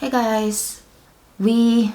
Hey guys, I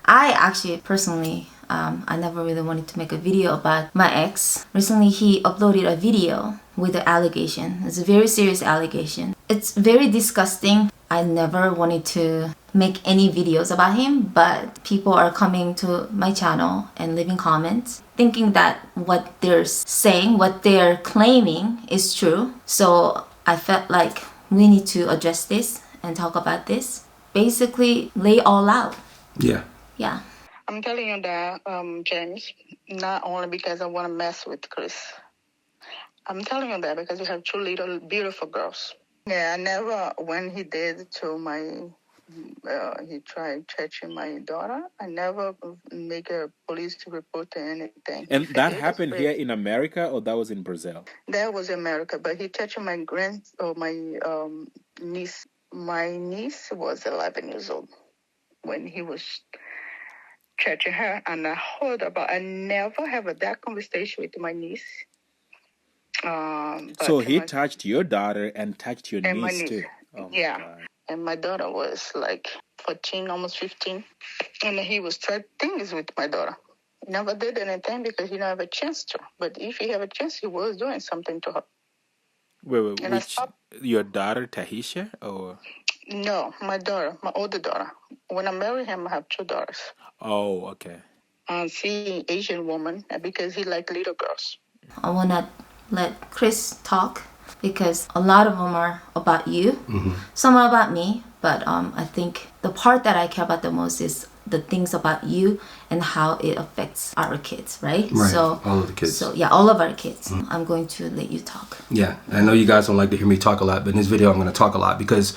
actually personally, I never really wanted to make a video about my ex. Recently, he uploaded a video with an allegation. It's a very serious allegation. It's very disgusting. I never wanted to make any videos about him, but people are coming to my channel and leaving comments thinking that what they're saying, what they're claiming is true. So I felt like we need to address this and talk about this. Basically, lay all out. Yeah. Yeah. I'm telling you that, James, not only because I want to mess with Chris. I'm telling you that because you have two little beautiful girls. Yeah, I never, when he did to my, he tried touching my daughter, I never make a police report or anything. And that happened here in America, or that was in Brazil? That was America, but he touched my niece. My niece was 11 years old when he was touching her, and I never have that conversation with my niece. So he touched your daughter and touched your niece too? Oh yeah. God. And my daughter was like 14, almost 15. And he was trying things with my daughter. He never did anything because he didn't have a chance to. But if he had a chance, he was doing something to her. Wait, your daughter, Tahisha? Or? No, my daughter, my older daughter. When I married him, I have two daughters. Oh, okay. She Asian woman because he like little girls. I want to let Chris talk because a lot of them are about you. Mm-hmm. Some are about me, but I think the part that I care about the most is the things about you and how it affects our kids, right? Right, so, all of the kids. So, yeah, all of our kids. Mm-hmm. I'm going to let you talk. Yeah, I know you guys don't like to hear me talk a lot, but in this video I'm going to talk a lot because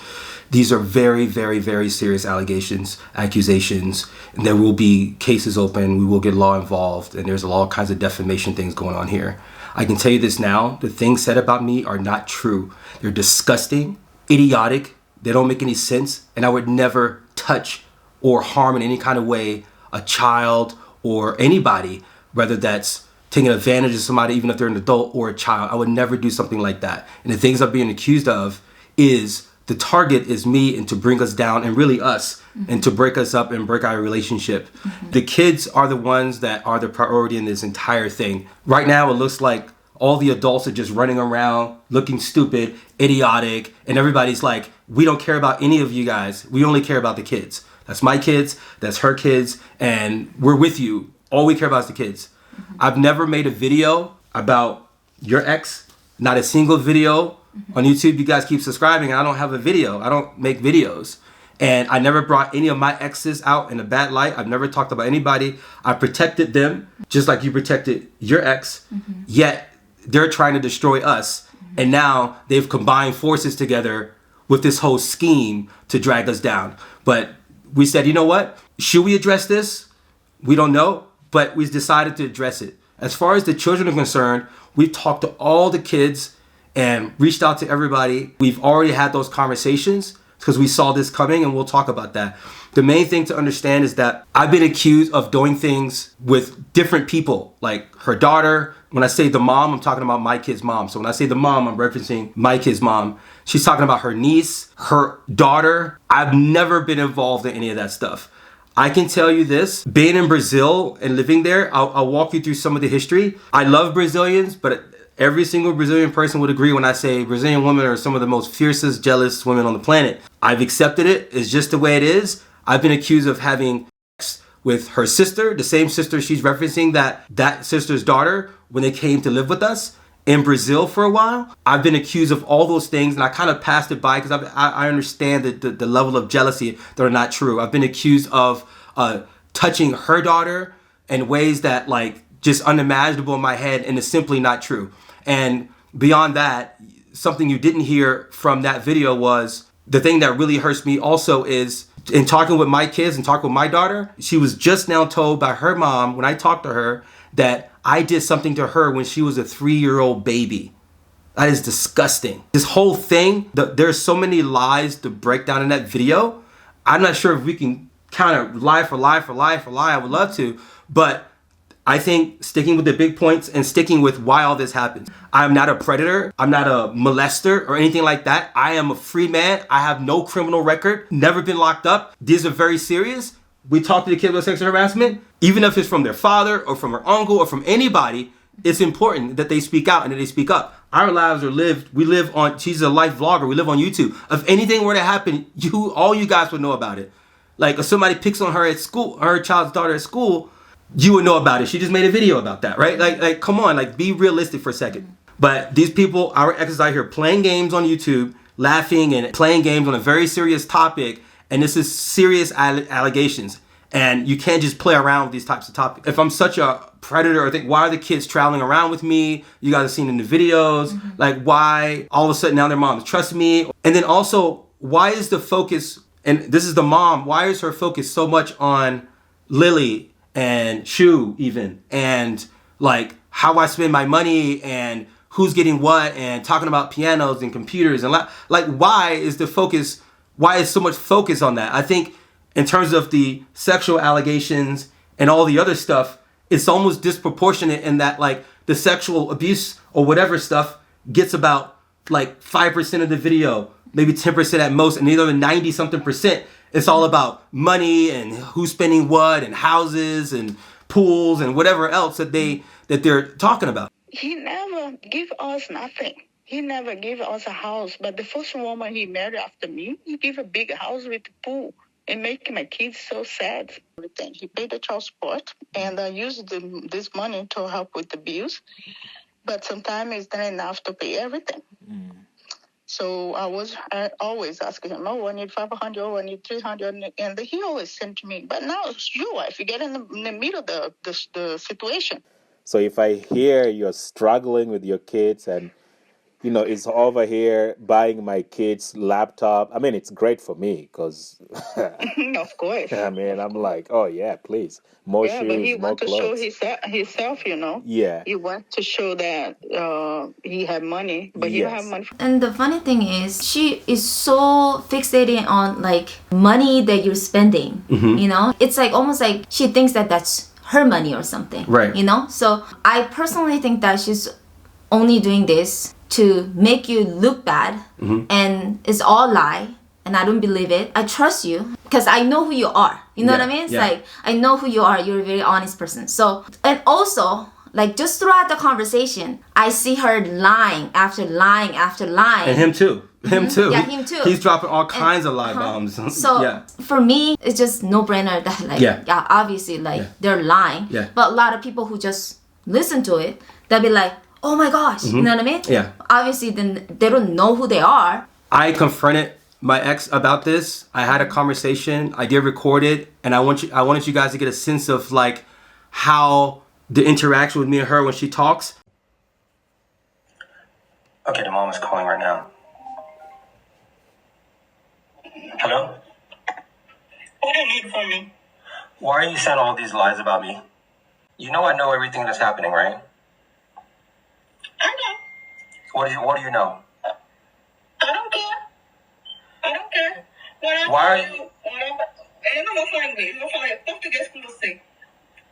these are very, very, very serious allegations, accusations, and there will be cases open, we will get law involved, and there's all kinds of defamation things going on here. I can tell you this now, the things said about me are not true. They're disgusting, idiotic, they don't make any sense, and I would never touch or harm in any kind of way a child or anybody, whether that's taking advantage of somebody, even if they're an adult or a child. I would never do something like that. And the things I'm being accused of is the target is me and to bring us down and really us, mm-hmm. and to break us up and break our relationship. Mm-hmm. The kids are the ones that are the priority in this entire thing. Right now, it looks like all the adults are just running around looking stupid, idiotic, and everybody's like, we don't care about any of you guys. We only care about the kids. That's my kids, that's her kids, and we're with you. All we care about is the kids. Mm-hmm. I've never made a video about your ex, not a single video. Mm-hmm. On YouTube, you guys keep subscribing, and I don't have a video. I don't make videos. And I never brought any of my exes out in a bad light. I've never talked about anybody. I protected them just like you protected your ex, mm-hmm. yet they're trying to destroy us. Mm-hmm. And now they've combined forces together with this whole scheme to drag us down. But we said, you know what? Should we address this? We don't know, but we decided to address it. As far as the children are concerned, we've talked to all the kids and reached out to everybody. We've already had those conversations because we saw this coming, and we'll talk about that. The main thing to understand is that I've been accused of doing things with different people, like her daughter. When I say the mom, I'm talking about my kid's mom. So when I say the mom, I'm referencing my kid's mom. She's talking about her niece, her daughter. I've never been involved in any of that stuff. I can tell you this, being in Brazil and living there, I'll walk you through some of the history. I love Brazilians, but every single Brazilian person would agree when I say Brazilian women are some of the most fiercest, jealous women on the planet. I've accepted it. It's just the way it is. I've been accused of having sex with her sister, the same sister she's referencing, that sister's daughter, when they came to live with us in Brazil for a while. I've been accused of all those things, and I kind of passed it by because I understand the level of jealousy that are not true. I've been accused of touching her daughter in ways that like just unimaginable in my head, and it's simply not true. And beyond that, something you didn't hear from that video was the thing that really hurts me also is in talking with my kids and talking with my daughter, she was just now told by her mom when I talked to her that I did something to her when she was a 3-year-old baby. That is disgusting. This whole thing, there's so many lies to break down in that video. I'm not sure if we can count it lie for lie for lie for lie. I would love to, but I think sticking with the big points and sticking with why all this happens. I'm not a predator. I'm not a molester or anything like that. I am a free man. I have no criminal record, never been locked up. These are very serious. We talk to the kids about sexual harassment, even if it's from their father or from their uncle or from anybody, it's important that they speak out and that they speak up. Our lives are lived. We live on, she's a life vlogger. We live on YouTube. If anything were to happen, all you guys would know about it. Like if somebody picks on her at school, her child's daughter at school, you would know about it. She just made a video about that, right? Like, come on, like be realistic for a second. But these people, our exes out here playing games on YouTube, laughing and playing games on a very serious topic. And this is serious allegations. And you can't just play around with these types of topics. If I'm such a predator, I think, why are the kids traveling around with me? You guys have seen in the videos. Like why all of a sudden now their moms trust me? And then also, why is the focus, and this is the mom, why is her focus so much on Lily and Shu even, and like how I spend my money and who's getting what and talking about pianos and computers and like why is the focus, why is so much focus on that? I think in terms of the sexual allegations and all the other stuff, it's almost disproportionate in that like the sexual abuse or whatever stuff gets about like 5% of the video, maybe 10% at most, and the other 90 something percent. It's all about money and who's spending what and houses and pools and whatever else that they're talking about. He never give us nothing. He never gave us a house. But the first woman he married after me, he gave a big house with a pool. It made my kids so sad. He paid the child support and I used this money to help with the bills. But sometimes it's not enough to pay everything. So I always asking him, oh, I need 500, oh, I need 300. And he always sent to me. But now it's your wife. You get in the middle of the situation. So if I hear you're struggling with your kids and, you know, it's over here buying my kids' laptop. I mean, it's great for me because... Of course. I mean, I'm like, oh, yeah, please. More shoes, but he more wants clothes. to show himself, you know. Yeah. He wants to show that he had money, but he don't have money. And the funny thing is, she is so fixated on like money that you're spending, you know? It's like almost like she thinks that that's her money or something, right? You know? So I personally think that she's only doing this to make you look bad, and it's all lie, and I don't believe it. I trust you because I know who you are. You know what I mean? It's like I know who you are. You're a very honest person. So, and also like just throughout the conversation, I see her lying after lying after lying. And him too. Him too. Yeah, him too. He's dropping all kinds of lie bombs. So for me, it's just no-brainer that like obviously like they're lying. Yeah. But a lot of people who just listen to it, they'll be like, oh my gosh, you know what I mean? Yeah. Obviously, then they don't know who they are. I confronted my ex about this. I had a conversation. I did record it, and I wanted you guys to get a sense of like how the interaction with me and her when she talks. Okay, the mom is calling right now. Hello? What do you need from me? Why are you saying all these lies about me? You know I know everything that's happening, right? I know. What do you know? I don't care. I don't care. Why? Eu não vou falar inglês, eu vou falar português com você.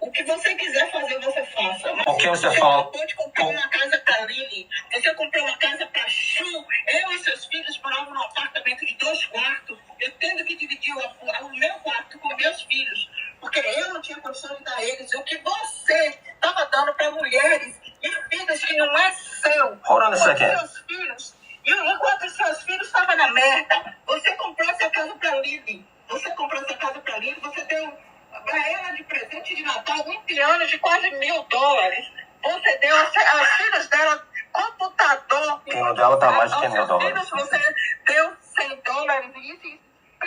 O que você quiser fazer, você faça. O que você fala? Você pode comprar uma casa para Lily. Você comprou uma casa para Chu. Eu e seus filhos moravam num apartamento de 2 quartos. Eu tendo que dividir o meu quarto com meus filhos. Porque eu não tinha condição de dar a eles o que você estava dando para mulheres e filhos que não é seu. Hold on a second. Seus filhos. E enquanto seus filhos estavam na merda, você comprou essa casa para Lily. Você comprou essa casa para Lily, você deu para ela de presente de Natal um piano de quase $1.000. Você deu aos filhos dela computador. O piano dela tá mais de $1.000. Filhos, você deu $100 e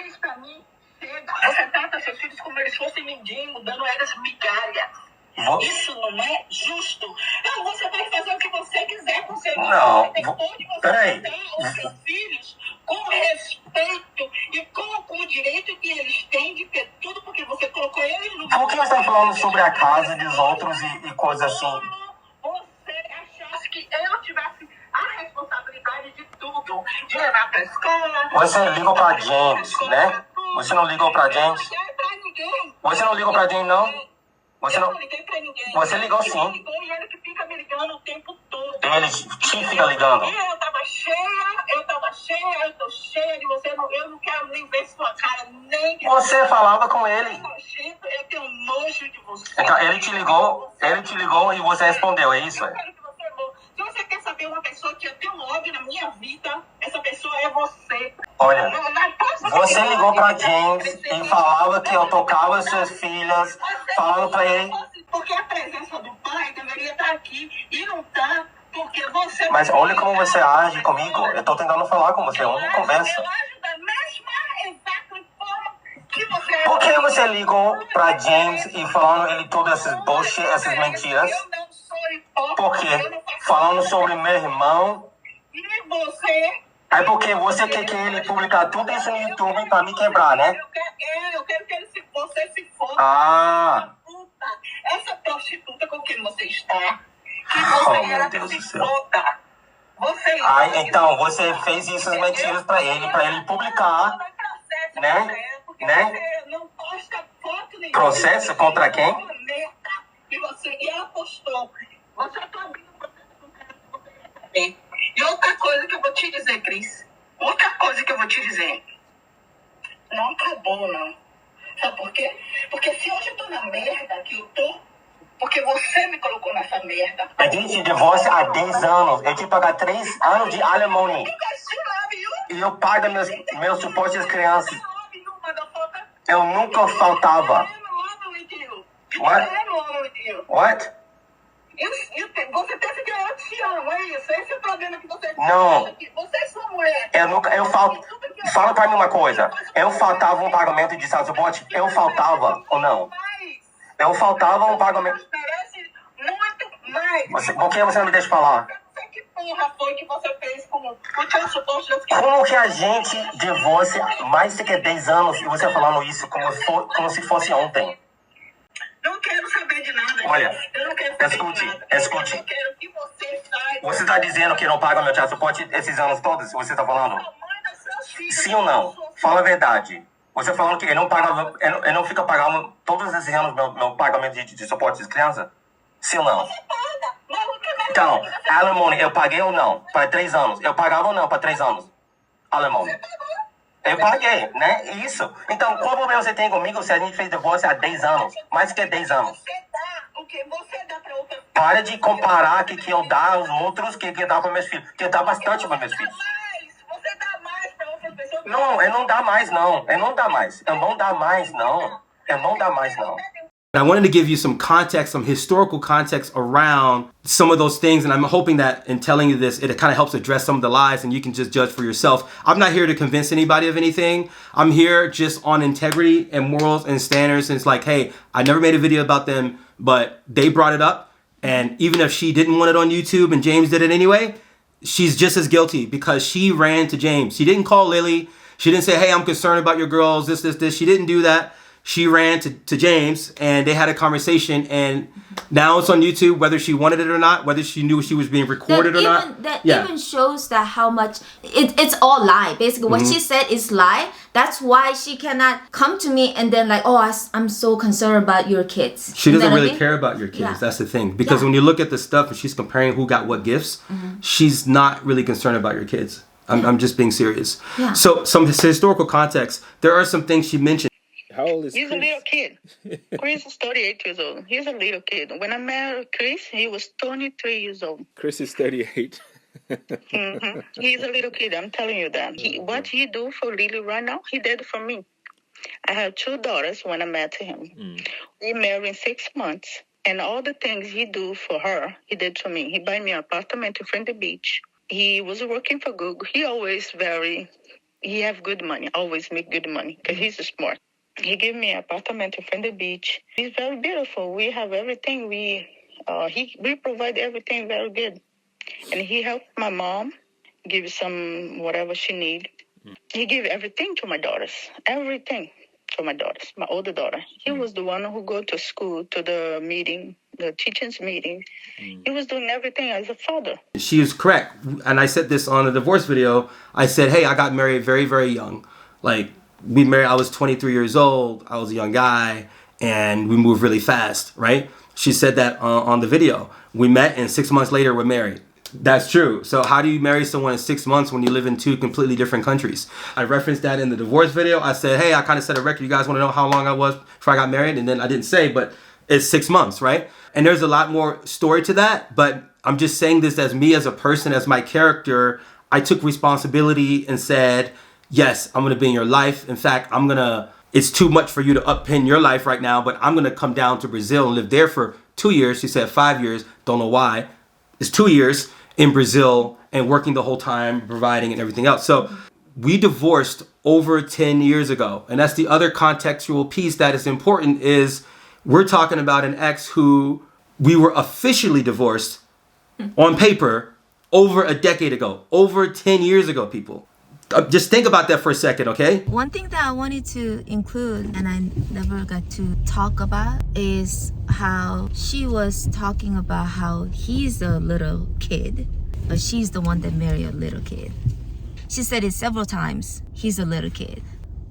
isso para mim chega. Você trata seus filhos como eles fossem mendigos, dando a eles migalha. Isso não é justo. Não, você vai fazer o que você quiser com seu filho. Não, Peraí. Os seus filhos com respeito e com o direito que eles têm de ter tudo, porque você colocou eles no... Por que você está falando sobre a casa dos outros e coisas assim? Você achasse que eu tivesse a responsabilidade de tudo, de levar para a escola... Você ligou para James, né? Você não ligou para James? Não para ninguém. Você não ligou para James, não? Você não... liguei pra ninguém. Você ligou Ele sim. ligou e ele que fica me ligando o tempo todo. Ele te fica ligando. E eu tava cheia, eu tô cheia de você, eu não quero nem ver sua cara, nem... Você falava com ele. Eu tenho nojo de você. Então, ele te ligou e você respondeu, é isso? Eu quero que você morra. Se você quer saber uma pessoa que eu tenho ódio na minha vida, essa pessoa é você. Olha, você ligou pra James e falava que eu tocava suas filhas, falando pra ele... Porque a presença do pai deveria estar aqui e não tá, porque você... Mas olha como você age comigo. Eu tô tentando falar com você, uma conversa. Eu ajo da mesma exata forma que você... Por que você ligou pra James e falando ele todas essas bullshit, essas mentiras? Eu não sou hipócrita. Por quê? Falando sobre meu irmão. E você... É porque você quer que ele publicar tudo isso no YouTube pra me quebrar, né? Eu quero que ele você se foda. Ah. Essa prostituta com quem você está, que você meu Deus do céu. foda. Você... Então você fez essas mentiras pra ele publicar, né? Você não posta foto nenhuma. Processo contra quem? E você apostou. Você tá abrindo processo com o cara que você... E outra coisa que eu vou te dizer, Cris. Outra coisa que eu vou te dizer. Não acabou, não. Sabe por quê? Porque se hoje eu tô na merda que eu tô, porque você me colocou nessa merda. A gente se divorcia há 10 anos. Eu te pago 3 anos de alimony. E eu pago meus suportes às crianças. Eu nunca faltava. What? What? Você pensa que eu te amo, é isso? Esse é o problema que você... Não. Você é sua mulher. Fala pra mim uma coisa. Eu faltava um pagamento de suporte? Eu faltava ou não? Eu faltava um pagamento... Merece muito mais. Por que você não me deixa falar? Que porra foi que você fez com o teu suporte? Como que a gente divorcia mais de 10 anos e você falando isso como se fosse ontem? Não quero saber de nada. Olha, eu não quero saber escute. de nada. Eu quero que você saiba. Você está dizendo que não paga meu child support esses anos todos? Você está falando? Sim ou não? Fala a verdade. Você falando que ele não fica pagando todos esses anos meu pagamento de suporte de criança? Sim ou não? Então, alimony, eu paguei ou não? Para 3 anos. Eu pagava ou não para 3 anos? Alimony. Eu paguei, né? Isso. Então, qual problema você tem comigo se a gente fez divórcio há 10 anos? Mais que 10 anos. Você dá o que você dá para outra. Para de comparar que eu dá aos outros que dá para meus filhos. Que eu dá bastante para meus filhos. Você dá mais para outras pessoas. Não, eu não dá mais, não. Eu não dá mais. Eu não dá mais, não. Eu não dá mais, não. I wanted to give you some context, some historical context around some of those things, and I'm hoping that in telling you this, it kind of helps address some of the lies, and you can just judge for yourself. I'm not here to convince anybody of anything. I'm here just on integrity and morals and standards, and it's like, hey, I never made a video about them, but they brought it up, and even if she didn't want it on YouTube and James did it anyway, she's just as guilty because she ran to James. She didn't call Lily. She didn't say, hey, I'm concerned about your girls, this. She didn't do that. She ran to James and they had a conversation, and now it's on YouTube, whether she wanted it or not, whether she knew she was being recorded or not. That even shows that how much it's all lie. Basically, what she said is lie. That's why she cannot come to me and then like, oh, I'm so concerned about your kids. She doesn't really care about your kids. Yeah. That's the thing. Because when you look at the stuff and she's comparing who got what gifts, she's not really concerned about your kids. I'm just being serious. Yeah. So some historical context, there are some things she mentioned. How old is He's Chris? A little kid. Chris is 38 years old. He's a little kid. When I married Chris, he was 23 years old. Chris is 38. He's a little kid. I'm telling you that. What he do for Lily right now, he did for me. I have 2 daughters when I met him. We married in 6 months. And all the things he do for her, he did for me. He buy me an apartment in front of the beach. He was working for Google. He have good money, always make good money because he's smart. He gave me an apartment in front of the beach. It's very beautiful. We have everything. We provide everything very good. And he helped my mom give some whatever she need. He gave everything to my daughters. Everything to my daughters, my older daughter. He was the one who go to school, to the meeting, the teachers' meeting. He was doing everything as a father. She is correct. And I said this on a divorce video. I said, hey, I got married very, very young. Like, we married, I was 23 years old. I was a young guy. and we moved really fast, right? She said that on the video. We met and 6 months later we're married. That's true. So how do you marry someone in 6 months when you live in two completely different countries? I referenced that in the divorce video. I said, hey, I kind of set a record. You guys want to know how long I was before I got married? And then I didn't say, but it's 6 months, right? And there's a lot more story to that, but I'm just saying this as me as a person, as my character. I took responsibility and said, yes, I'm going to be in your life. In fact, it's too much for you to uppin your life right now, but I'm going to come down to Brazil and live there for 2 years. She said 5 years. Don't know why. It's 2 years in Brazil and working the whole time, providing and everything else. So we divorced over 10 years ago. And that's the other contextual piece that is important is we're talking about an ex who we were officially divorced on paper over a decade ago, over 10 years ago, people. Just think about that for a second, okay? One thing that I wanted to include and I never got to talk about is how she was talking about how he's a little kid, but she's the one that married a little kid. She said it several times, he's a little kid.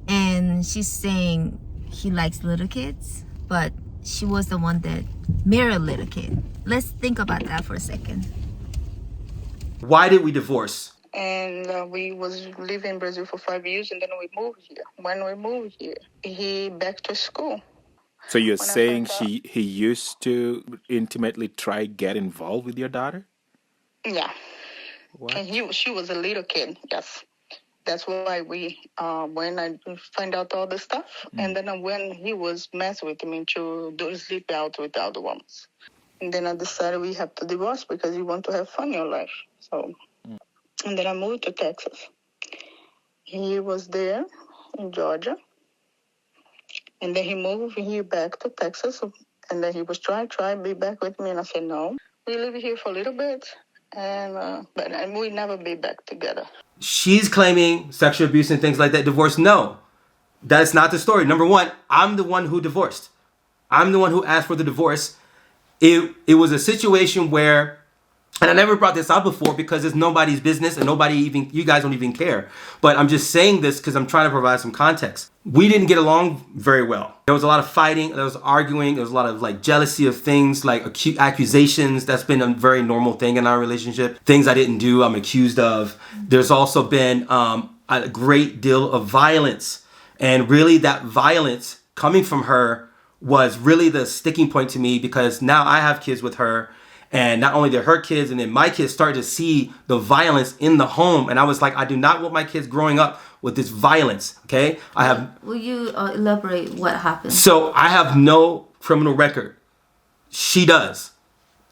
And she's saying he likes little kids, but she was the one that married a little kid. Let's think about that for a second. Why did we divorce? And we was living in Brazil for 5 years, and then we moved here. When we moved here, he back to school. So you're When I saying found out- he used to intimately try get involved with your daughter? Yeah. What? And she was a little kid, yes. That's why we, when I find out all the stuff, and then when he was messing with me to do sleep out with the other ones. And then I decided we have to divorce because you want to have fun in your life. So, and then I moved to Texas. He was there in Georgia. And then he moved here back to Texas. And then he was trying to be back with me. And I said, no, we live here for a little bit. And we never be back together. She's claiming sexual abuse and things like that. Divorce, no. That's not the story. Number one, I'm the one who divorced. I'm the one who asked for the divorce. It was a situation where, and I never brought this up before because it's nobody's business and you guys don't even care. But I'm just saying this because I'm trying to provide some context. We didn't get along very well. There was a lot of fighting, there was arguing, there was a lot of like jealousy of things, like accusations. That's been a very normal thing in our relationship. Things I didn't do, I'm accused of. There's also been a great deal of violence. And really that violence coming from her was really the sticking point to me because now I have kids with her. And not only they're her kids, and then my kids started to see the violence in the home. And I was like, I do not want my kids growing up with this violence, okay? Will you elaborate what happened? So I have no criminal record. She does.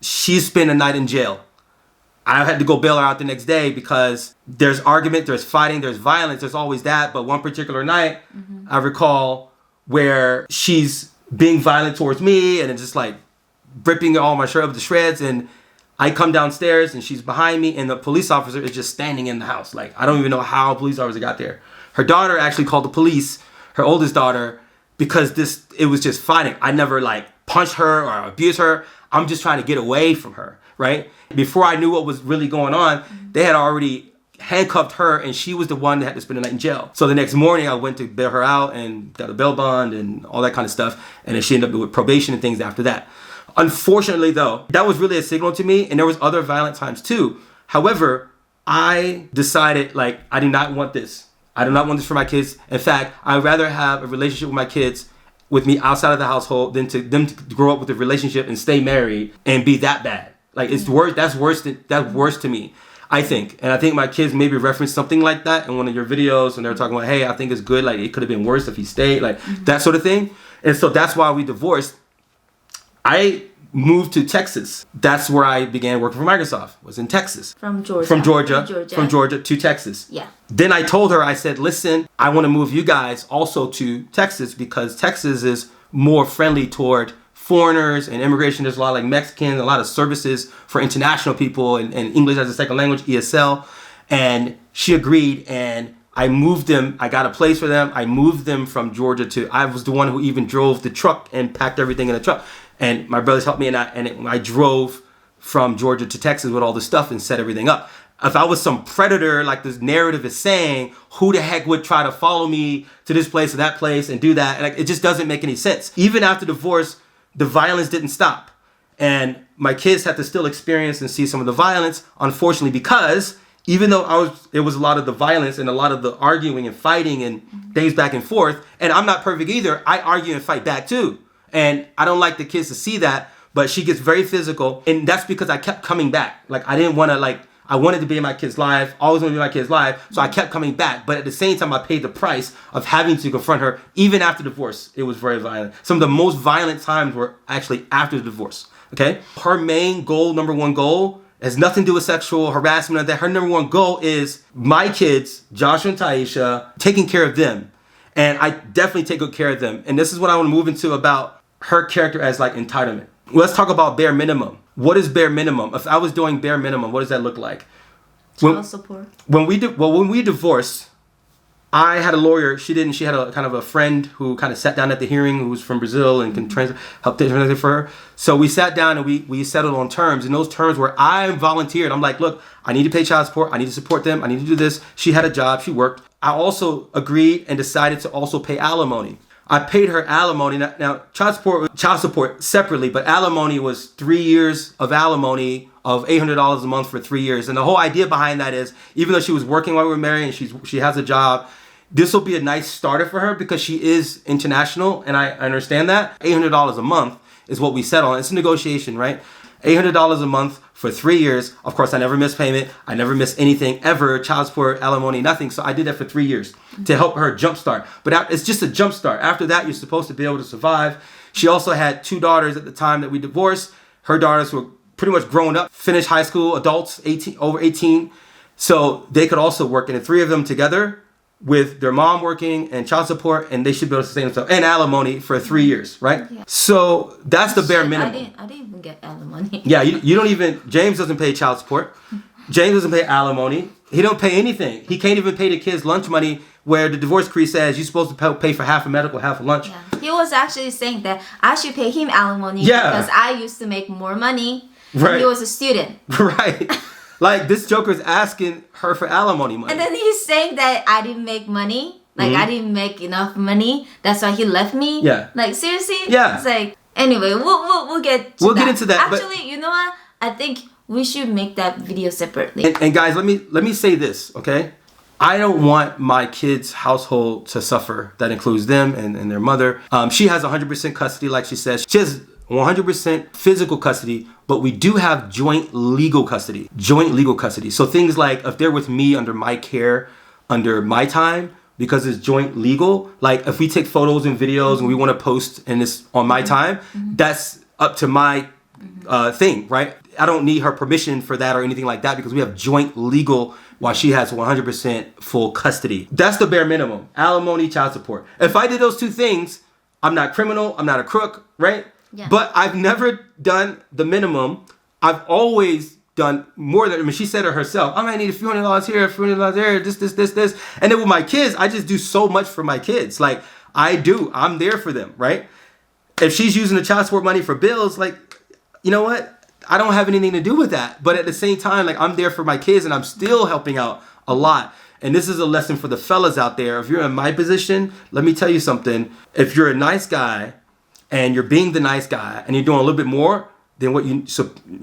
She spent a night in jail. I had to go bail her out the next day because there's argument, there's fighting, there's violence, there's always that. But one particular night, I recall where she's being violent towards me and it's just like, ripping all my shirt up to shreds, and I come downstairs and she's behind me and the police officer is just standing in the house. Like, I don't even know how a police officer got there. Her daughter actually called the police, her oldest daughter, because it was just fighting. I never like punched her or abused her. I'm just trying to get away from her, right? Before I knew what was really going on, they had already handcuffed her and she was the one that had to spend the night in jail. So the next morning I went to bail her out and got a bail bond and all that kind of stuff. And then she ended up with probation and things after that. Unfortunately, though, that was really a signal to me, and there was other violent times too. However, I decided, like, I do not want this. I do not want this for my kids. In fact, I'd rather have a relationship with my kids with me outside of the household than to them to grow up with a relationship and stay married and be that bad. Like, it's worse. That's worse to me, I think. And I think my kids maybe referenced something like that in one of your videos, and they're talking about, hey, I think it's good. Like, it could have been worse if he stayed, like that sort of thing. And so that's why we divorced. I moved to Texas. That's where I began working for Microsoft, was in Texas. From Georgia to Texas. Yeah. Then I told her, I said, listen, I want to move you guys also to Texas because Texas is more friendly toward foreigners and immigration. There's a lot of like Mexicans, a lot of services for international people and English as a second language, ESL. And she agreed and I moved them. I got a place for them. I moved them from Georgia I was the one who even drove the truck and packed everything in the truck. And my brothers helped me, and I drove from Georgia to Texas with all the stuff and set everything up. if I was some predator, like this narrative is saying, who the heck would try to follow me to this place or that place and do that? Like, it just doesn't make any sense. Even after divorce, the violence didn't stop. And my kids had to still experience and see some of the violence, unfortunately, because even though it was a lot of the violence and a lot of the arguing and fighting and things back and forth, and I'm not perfect either, I argue and fight back too. And I don't like the kids to see that, but she gets very physical, and that's because I kept coming back. Like, I didn't want to, I wanted to be in my kid's life, always want to be in my kid's life, so I kept coming back. But at the same time, I paid the price of having to confront her. Even after divorce, it was very violent. Some of the most violent times were actually after the divorce, okay? Her main goal, number one goal, has nothing to do with sexual harassment or that. Her number one goal is my kids, Joshua and Taisha, taking care of them. And I definitely take good care of them. And this is what I want to move into about her character as entitlement. Let's talk about bare minimum. What is bare minimum? If I was doing bare minimum, what does that look like? Child support. When we divorced, I had a lawyer. She didn't. She had a kind of a friend who kind of sat down at the hearing, who was from Brazil and can help translate for her. So we sat down and we settled on terms. And those terms were, I volunteered. I'm like, look, I need to pay child support. I need to support them. I need to do this. She had a job. She worked. I also agreed and decided to also pay alimony. I paid her alimony. Now child support separately, but alimony was 3 years of alimony of $800 a month for 3 years. And the whole idea behind that is, even though she was working while we were married and she has a job, this will be a nice starter for her because she is international, and I understand that. $800 a month is what we settled on. It's a negotiation, right? $800 a month for 3 years. Of course, I never missed payment. I never missed anything ever. Child support, alimony, nothing. So I did that for 3 years to help her jumpstart. But it's just a jumpstart. After that, you're supposed to be able to survive. She also had 2 daughters at the time that we divorced. Her daughters were pretty much grown up, finished high school, adults, over 18. So they could also work. And the 3 of them together with their mom working and child support, and they should be able to sustain themselves, and alimony for 3 years, right? Yeah. So that's the bare minimum. I didn't even get alimony. Yeah, you don't even, James doesn't pay child support. James doesn't pay alimony. He don't pay anything. He can't even pay the kids lunch money, where the divorce decree says you're supposed to pay for half of medical, half of lunch. Yeah. He was actually saying that I should pay him alimony because I used to make more money when he was a student. Right. Like, this joker's asking her for alimony money. And then he's saying that I didn't make money. Like, I didn't make enough money. That's why he left me. Yeah. Like, seriously? Yeah. It's like, anyway, we'll get to we'll that. get into that. Actually, you know what? I think we should make that video separately. And guys, let me say this, okay? I don't want my kids' household to suffer. That includes them and their mother. She has 100% custody, like she says. She has 100% physical custody, but we do have joint legal custody. Joint legal custody. So things like if they're with me under my care, under my time, because it's joint legal, like if we take photos and videos and we want to post and it's on my time, that's up to my thing, right? I don't need her permission for that or anything like that because we have joint legal while she has 100% full custody. That's the bare minimum. Alimony, child support. If I did those 2 things, I'm not criminal, I'm not a crook, right? Yeah. But I've never done the minimum. I've always done more than, I mean, she said it herself. I might need a few $100 here, a few $100 there, this. And then with my kids, I just do so much for my kids. Like, I'm there for them, right? If she's using the child support money for bills, like, you know what? I don't have anything to do with that. But at the same time, like, I'm there for my kids and I'm still helping out a lot. And this is a lesson for the fellas out there. If you're in my position, let me tell you something. If you're a nice guy and you're being the nice guy and you're doing a little bit more than what you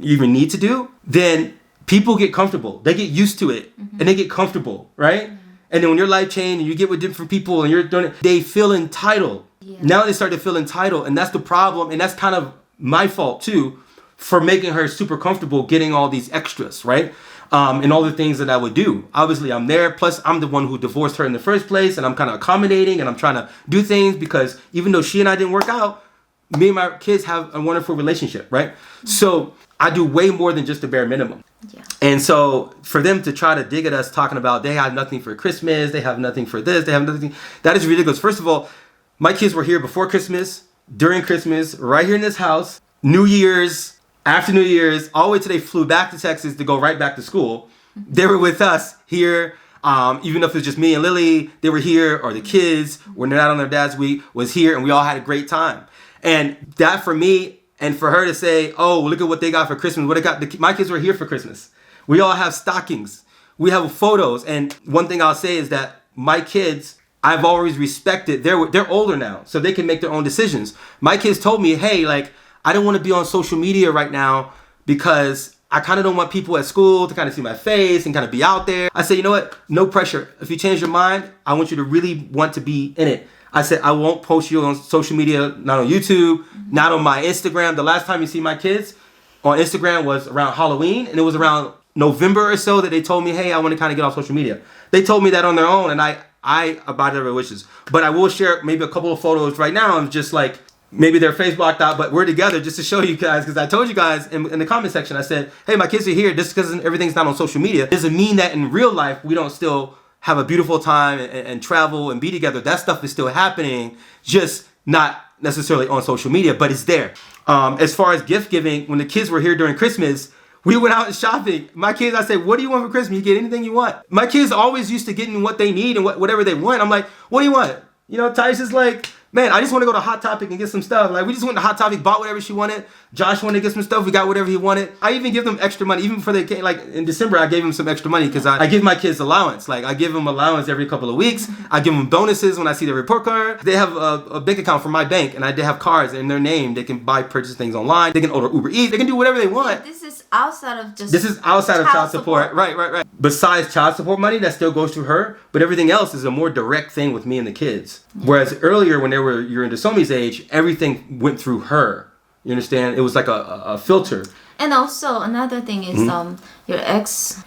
even need to do, then people get comfortable. They get used to it and they get comfortable, right? And then when your life changes and you get with different people and you're doing it, they feel entitled. Yeah. Now they start to feel entitled, and that's the problem. And that's kind of my fault too, for making her super comfortable getting all these extras, right? And all the things that I would do. Obviously, I'm there. Plus, I'm the one who divorced her in the first place, and I'm kind of accommodating, and I'm trying to do things because even though she and I didn't work out, me and my kids have a wonderful relationship, right? So I do way more than just the bare minimum. Yeah. And so for them to try to dig at us talking about they have nothing for Christmas, they have nothing for this, they have nothing, that is ridiculous. First of all, my kids were here before Christmas, during Christmas, right here in this house, New Year's, after New Year's, all the way till they flew back to Texas to go right back to school. They were with us here. Even if it's just me and Lily, they were here, or the kids, when they're not on their dad's week, was here, and we all had a great time. And that for me, and for her to say, oh, look at what they got for Christmas. What they got, my kids were here for Christmas. We all have stockings. We have photos. And one thing I'll say is that my kids, I've always respected, they're older now, so they can make their own decisions. My kids told me, hey, like, I don't want to be on social media right now because I kind of don't want people at school to kind of see my face and kind of be out there. I said, you know what? No pressure. If you change your mind, I want you to really want to be in it. I said, I won't post you on social media, not on YouTube, not on my Instagram. The last time you see my kids on Instagram was around Halloween, and it was around November or so that they told me, hey, I want to kind of get off social media. They told me that on their own, and I abided their wishes. But I will share maybe a couple of photos right now of just like, maybe they're face blocked out, but we're together just to show you guys, because I told you guys in the comment section, I said, hey, my kids are here. Just because everything's not on social media doesn't mean that in real life we don't still have a beautiful time and travel and be together. That stuff is still happening, just not necessarily on social media, but it's there. As far as gift giving, when the kids were here during Christmas, we went out shopping. My kids, I said, what do you want for Christmas? You get anything you want. My kids always used to getting what they need and whatever they want. I'm like, what do you want? You know, Tice is like, man, I just want to go to Hot Topic and get some stuff. Like, we just went to Hot Topic, bought whatever she wanted. Josh wanted to get some stuff. We got whatever he wanted. I even give them extra money. Even before they came, like in December, I gave them some extra money because I give my kids allowance. Like, I give them allowance every couple of weeks. I give them bonuses when I see their report card. They have a bank account from my bank, and they have cards in their name. They can purchase things online. They can order Uber Eats. They can do whatever they want. Yeah, this is outside of just. This is outside of child support. Right. Besides child support money, that still goes to her. But everything else is a more direct thing with me and the kids. Whereas earlier, when you're in Desomi's age, everything went through her. You understand? It was like a filter. And also another thing is your ex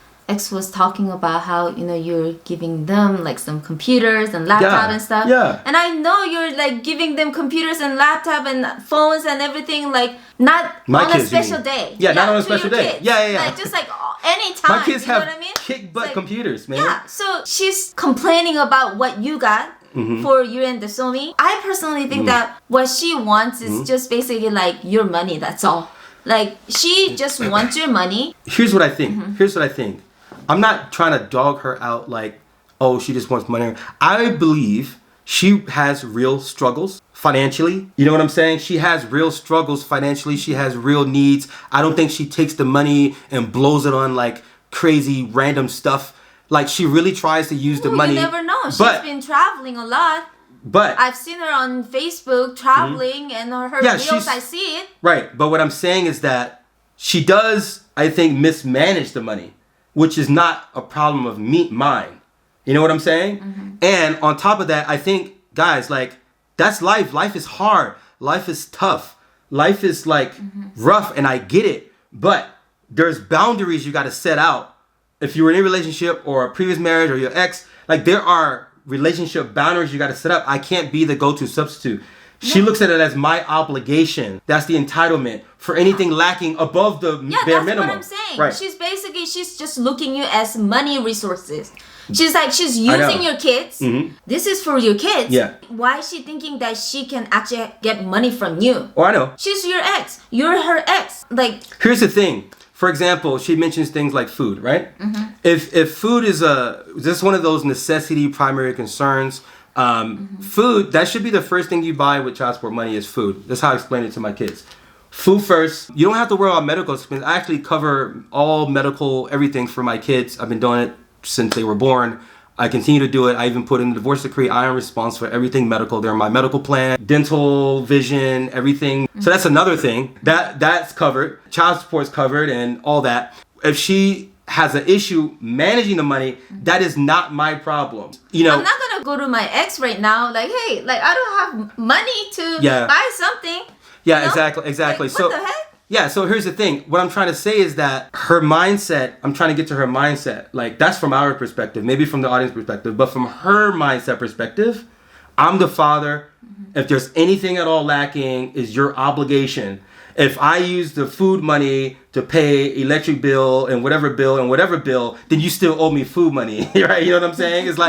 was talking about how, you know, you're giving them like some computers and laptop and stuff. Yeah. And I know you're like giving them computers and laptop and phones and everything, like not My on kids, a special day. Yeah, not on a to special your day. kids. Yeah. Like just like any time. My kids you know have what I mean? kick butt Like, computers, man. Yeah. So she's complaining about what you got. For you and Desomi. I personally think that what she wants is just basically like your money, that's all. Like, she just wants your money. Here's what I think. I'm not trying to dog her out like, oh, she just wants money. I believe she has real struggles financially. You know what I'm saying? She has real struggles financially. She has real needs. I don't think she takes the money and blows it on like crazy random stuff. Like, she really tries to use the money. You never know. She's been traveling a lot. But I've seen her on Facebook traveling and her reels, I see it. Right. But what I'm saying is that she does, I think, mismanage the money, which is not a problem of mine. You know what I'm saying? And on top of that, I think, guys, like, that's life. Life is hard. Life is tough. Life is like rough, and I get it. But there's boundaries you got to set out. If you were in a relationship or a previous marriage or your ex, like, there are relationship boundaries you got to set up. I can't be the go-to substitute. She looks at it as my obligation. That's the entitlement for anything lacking above the bare minimum. That's what I'm saying. Right. She's just looking you as money resources. She's like, she's using your kids. This is for your kids. Yeah. Why is she thinking that she can actually get money from you? Oh, I know. She's your ex. You're her ex. Like, here's the thing. For example, she mentions things like food, right? If food is just one of those necessity primary concerns, food, that should be the first thing you buy with child support money is food. That's how I explain it to my kids. Food first. You don't have to worry about medical expenses. I actually cover all medical, everything for my kids. I've been doing it since they were born. I continue to do it. I even put in the divorce decree. I am responsible for everything medical. They're my medical plan, dental, vision, everything. So that's another thing. That's covered. Child support's covered and all that. If she has an issue managing the money, that is not my problem. You know, I'm not gonna go to my ex right now. Like, hey, like, I don't have money to buy something. Yeah, you know? exactly. Like, what the heck? Yeah, so here's the thing. What I'm trying to say is that her mindset, I'm trying to get to her mindset. Like, that's from our perspective, maybe from the audience perspective, but from her mindset perspective, I'm the father. If there's anything at all lacking, is your obligation. If I use the food money to pay electric bill and whatever bill, then you still owe me food money, right? You know what I'm saying? It's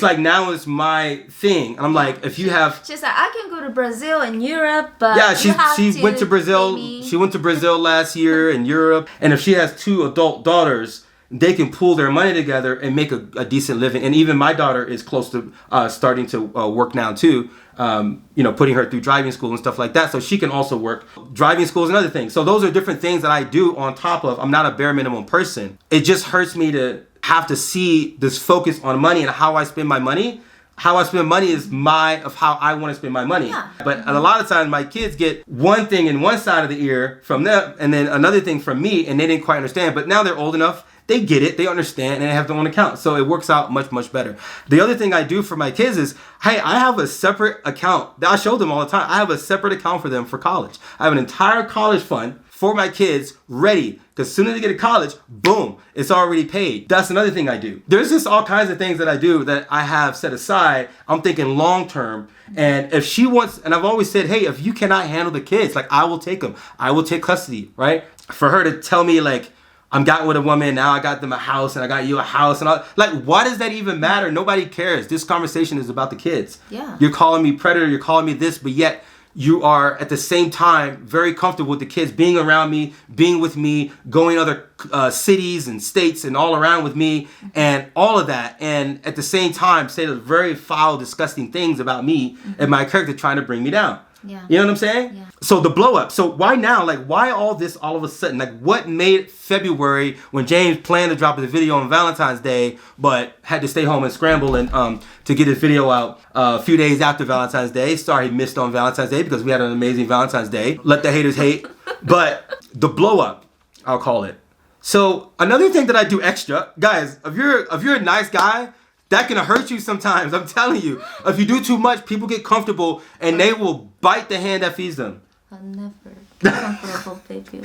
like now it's my thing. And I'm like, if you have... She's like, I can go to Brazil and Europe, but yeah, she went to Brazil. Maybe. She went to Brazil last year and Europe. And if she has 2 adult daughters, they can pool their money together and make a decent living. And even my daughter is close to starting to work now too. You know, putting her through driving school and stuff like that, so she can also work. Driving school is another thing. So those are different things that I do on top of. I'm not a bare minimum person. It just hurts me to have to see this focus on money and how I spend my money. How I spend money is how I want to spend my money. Yeah. But a lot of times my kids get one thing in one side of the ear from them and then another thing from me, and they didn't quite understand. But now they're old enough, they get it, they understand, and they have their own account. So it works out much, much better. The other thing I do for my kids is, hey, I have a separate account. I show them all the time. I have a separate account for them for college. I have an entire college fund for my kids ready, because as soon as they get to college, boom, it's already paid. That's another thing I do. There's just all kinds of things that I do that I have set aside. I'm thinking long term. And if she wants, and I've always said, hey, if you cannot handle the kids, like, I will take them. I will take custody, right? For her to tell me, like, I'm got with a woman, now I got them a house, and I got you a house, and all, like, why does that even matter? Nobody cares. This conversation is about the kids. Yeah. You're calling me predator, you're calling me this, but yet you are at the same time very comfortable with the kids being around me, being with me, going other cities and states and all around with me, and all of that. And at the same time, say those very foul, disgusting things about me and my character, trying to bring me down. Yeah. You know what I'm saying? Yeah. So the blow up. So why now? Like, why all this all of a sudden? Like, what made February, when James planned to drop the video on Valentine's Day, but had to stay home and scramble and to get his video out a few days after Valentine's Day. Sorry he missed on Valentine's Day, because we had an amazing Valentine's Day. Let the haters hate. But the blow up, I'll call it. So another thing that I do extra, guys, if you're a nice guy, that can hurt you sometimes. I'm telling you. If you do too much, people get comfortable and they will bite the hand that feeds them. I'll never be comfortable, baby.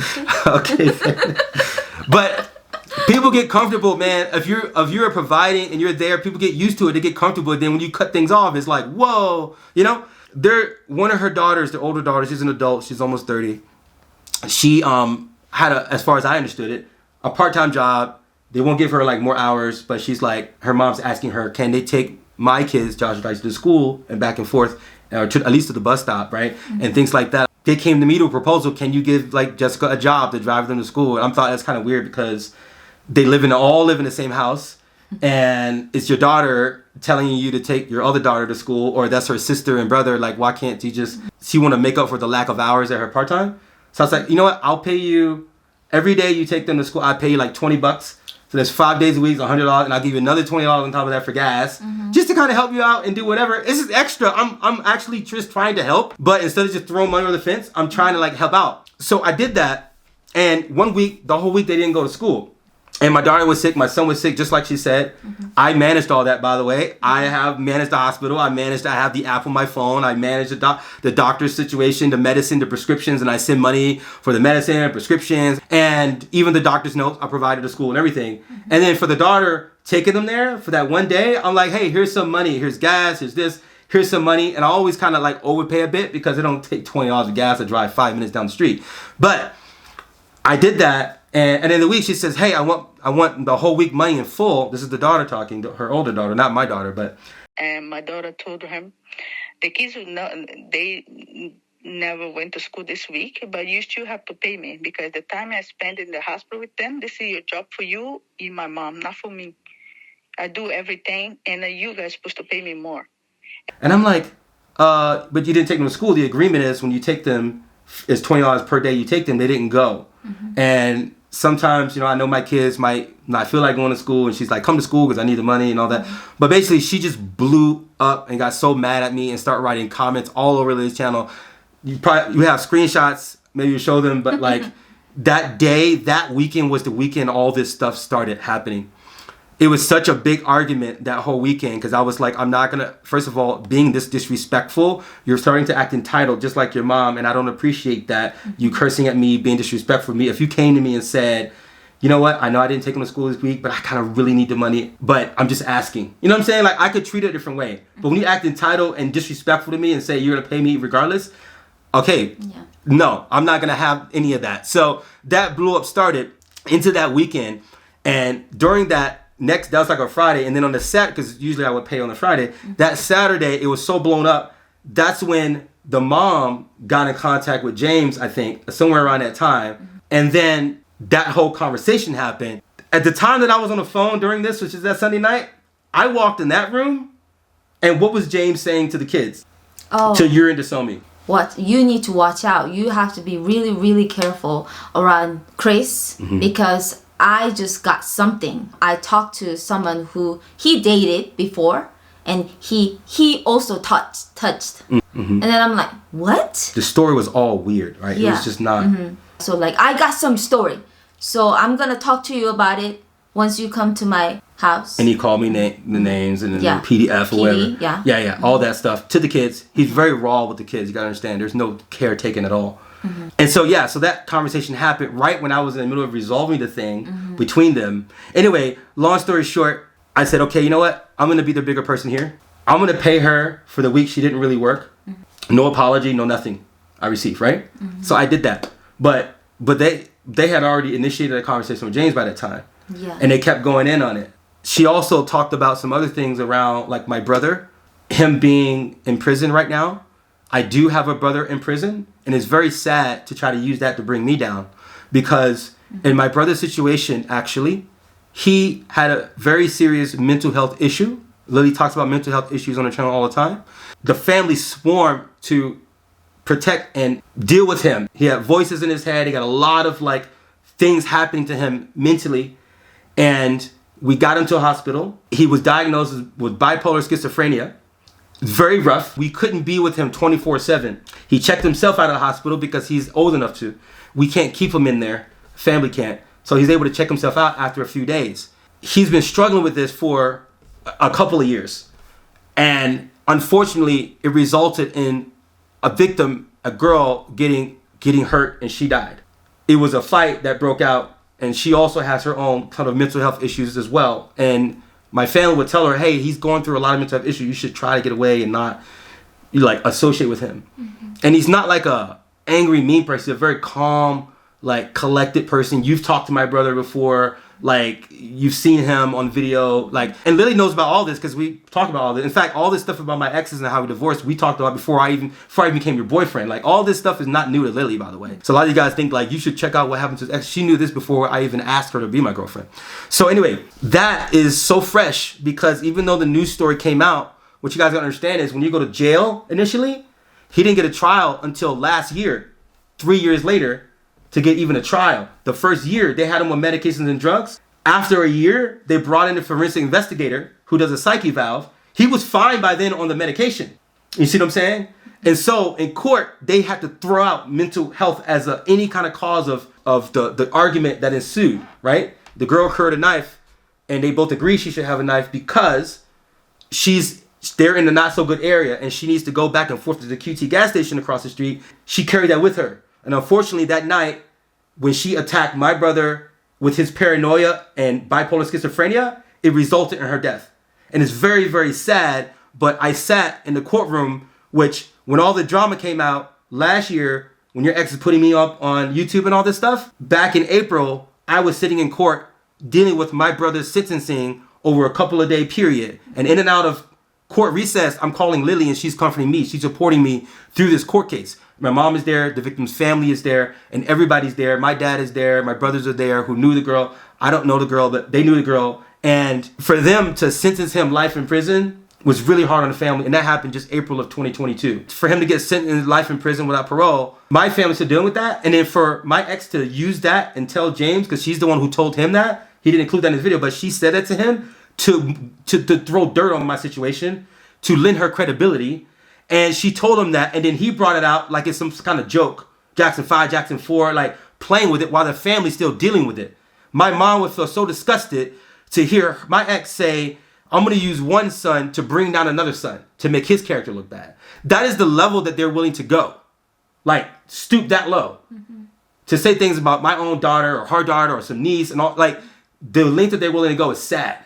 Okay. But people get comfortable, man. If you're providing and you're there, people get used to it. They get comfortable. And then when you cut things off, it's like, whoa. You know? One of her daughters, the older daughter, she's an adult. She's almost 30. She had as far as I understood it, a part-time job. They won't give her like more hours, but she's like, her mom's asking her, can they take my kids, Josh and Dice, to school and back and forth, or at least to the bus stop, right? And things like that. They came to me to a proposal, can you give like Jessica a job to drive them to school? And I thought that's kind of weird, because they all live in the same house, and it's your daughter telling you to take your other daughter to school, or that's her sister and brother. Like, why can't she want to make up for the lack of hours at her part-time? So I was like, you know what? I'll pay you every day you take them to school. I pay you like $20. So there's 5 days a week, $100, and I'll give you another $20 on top of that for gas, just to kind of help you out and do whatever. This is extra. I'm actually just trying to help, but instead of just throwing money over the fence, I'm trying to like help out. So I did that, and one week, the whole week, they didn't go to school. And my daughter was sick, my son was sick, just like she said. I managed all that, by the way. I have managed the hospital. I have the app on my phone. I manage the doctor's situation, the medicine, the prescriptions, and I send money for the medicine and prescriptions. And even the doctor's notes I provided to school and everything. And then for the daughter, taking them there for that one day, I'm like, hey, here's some money. Here's gas. Here's this. Here's some money. And I always kind of like overpay a bit, because it don't take $20 of gas to drive 5 minutes down the street. But I did that. And in the week, she says, hey, I want the whole week money in full. This is the daughter talking, her older daughter, not my daughter, but. And my daughter told him, the kids they never went to school this week, but you still have to pay me, because the time I spend in the hospital with them, this is a job for you and my mom, not for me. I do everything, and you guys are supposed to pay me more. And I'm like, but you didn't take them to school. The agreement is when you take them, it's $20 per day you take them. They didn't go. And sometimes, I know my kids might not feel like going to school, and she's like, come to school because I need the money and all that. But basically, she just blew up and got so mad at me and started writing comments all over this channel. You have screenshots, maybe you show them, but like that weekend was the weekend all this stuff started happening. It was such a big argument that whole weekend, because I was like, I'm not going to, first of all, being this disrespectful, you're starting to act entitled just like your mom, and I don't appreciate that. You cursing at me, being disrespectful to me. If you came to me and said, you know what, I know I didn't take him to school this week, but I kind of really need the money, but I'm just asking. You know what I'm saying? Like, I could treat it a different way. But when you act entitled and disrespectful to me and say you're going to pay me regardless, okay, no, I'm not going to have any of that. So that blew up, started into that weekend, and during that was like a Friday, and then on the Saturday, because usually I would pay on the Friday, that Saturday, it was so blown up, that's when the mom got in contact with James, I think, somewhere around that time, and then that whole conversation happened. At the time that I was on the phone during this, which is that Sunday night, I walked in that room, and what was James saying to the kids? To Yuri and Desomi? What you need to watch out. You have to be really, really careful around Chris, because I just got something. I talked to someone who he dated before, and he also touched. And then I'm like, what? The story was all weird, right? It was just not. So like, I got some story. So I'm gonna talk to you about it once you come to my house. And he called me the names and then Yeah. the PDF or whatever. Yeah. All that stuff to the kids. He's very raw with the kids. You gotta understand. There's no care taken at all. And so so that conversation happened right when I was in the middle of resolving the thing between them. Anyway, long story short, I said, okay, you know what? I'm gonna be the bigger person here. I'm gonna pay her for the week she didn't really work. No apology, no nothing. I received, right? So I did that. But they had already initiated a conversation with James by that time. Yeah. And they kept going in on it. She also talked about some other things around, like my brother, him being in prison right now. I do have a brother in prison, and it's very sad to try to use that to bring me down, because in my brother's situation, actually, he had a very serious mental health issue. Lily talks about mental health issues on the channel all the time. The family swarmed to protect and deal with him. He had voices in his head. He got a lot of like things happening to him mentally. And we got him to a hospital. He was diagnosed with bipolar schizophrenia. Very rough. We couldn't be with him 24/7. He checked himself out of the hospital because he's old enough to. We can't keep him in there. Family can't. So he's able to check himself out after a few days. He's been struggling with this for a couple of years. And unfortunately, it resulted in a victim, a girl getting hurt, and she died. It was a fight that broke out, and she also has her own kind of mental health issues as well. And my family would tell her, hey, he's going through a lot of mental health issues. You should try to get away and not like associate with him. And he's not like a angry, mean person. He's a very calm, like collected person. You've talked to my brother before. Like you've seen him on video, like, and Lily knows about all this because we talk about all this. In fact, all this stuff about my exes and how we divorced, we talked about before I even became your boyfriend. Like all this stuff is not new to Lily, by the way. So a lot of you guys think like you should check out what happened to his ex. She knew this before I even asked her to be my girlfriend. So anyway, that is so fresh because even though the news story came out, what you guys gotta understand is when you go to jail initially, he didn't get a trial until last year, 3 years later, to get even a trial. The first year, they had him on medications and drugs. After a year, they brought in a forensic investigator who does a psyche valve. He was fine by then on the medication. You see what I'm saying? And so in court, they had to throw out mental health as any kind of cause of the argument that ensued, right? The girl carried a knife, and they both agree she should have a knife because they're in a not so good area, and she needs to go back and forth to the QT gas station across the street. She carried that with her. And unfortunately, that night, when she attacked my brother with his paranoia and bipolar schizophrenia, it resulted in her death. And it's very, very sad, but I sat in the courtroom, which when all the drama came out last year, when your ex is putting me up on YouTube and all this stuff, back in April, I was sitting in court dealing with my brother's sentencing over a couple of day period. And in and out of court recess, I'm calling Lily and she's comforting me. She's supporting me through this court case. My mom is there, the victim's family is there, and everybody's there. My dad is there, my brothers are there who knew the girl. I don't know the girl, but they knew the girl. And for them to sentence him life in prison was really hard on the family. And that happened just April of 2022. For him to get sentenced life in prison without parole, my family's still dealing with that. And then for my ex to use that and tell James, because she's the one who told him that, he didn't include that in his video, but she said that to him to throw dirt on my situation, to lend her credibility. And she told him that, and then he brought it out like it's some kind of joke. Jackson 5, Jackson 4, like playing with it while the family's still dealing with it. My mom would feel so disgusted to hear my ex say, I'm going to use one son to bring down another son to make his character look bad. That is the level that they're willing to go. Like, stoop that low. To say things about my own daughter or her daughter or some niece and all, like, the length that they're willing to go is sad.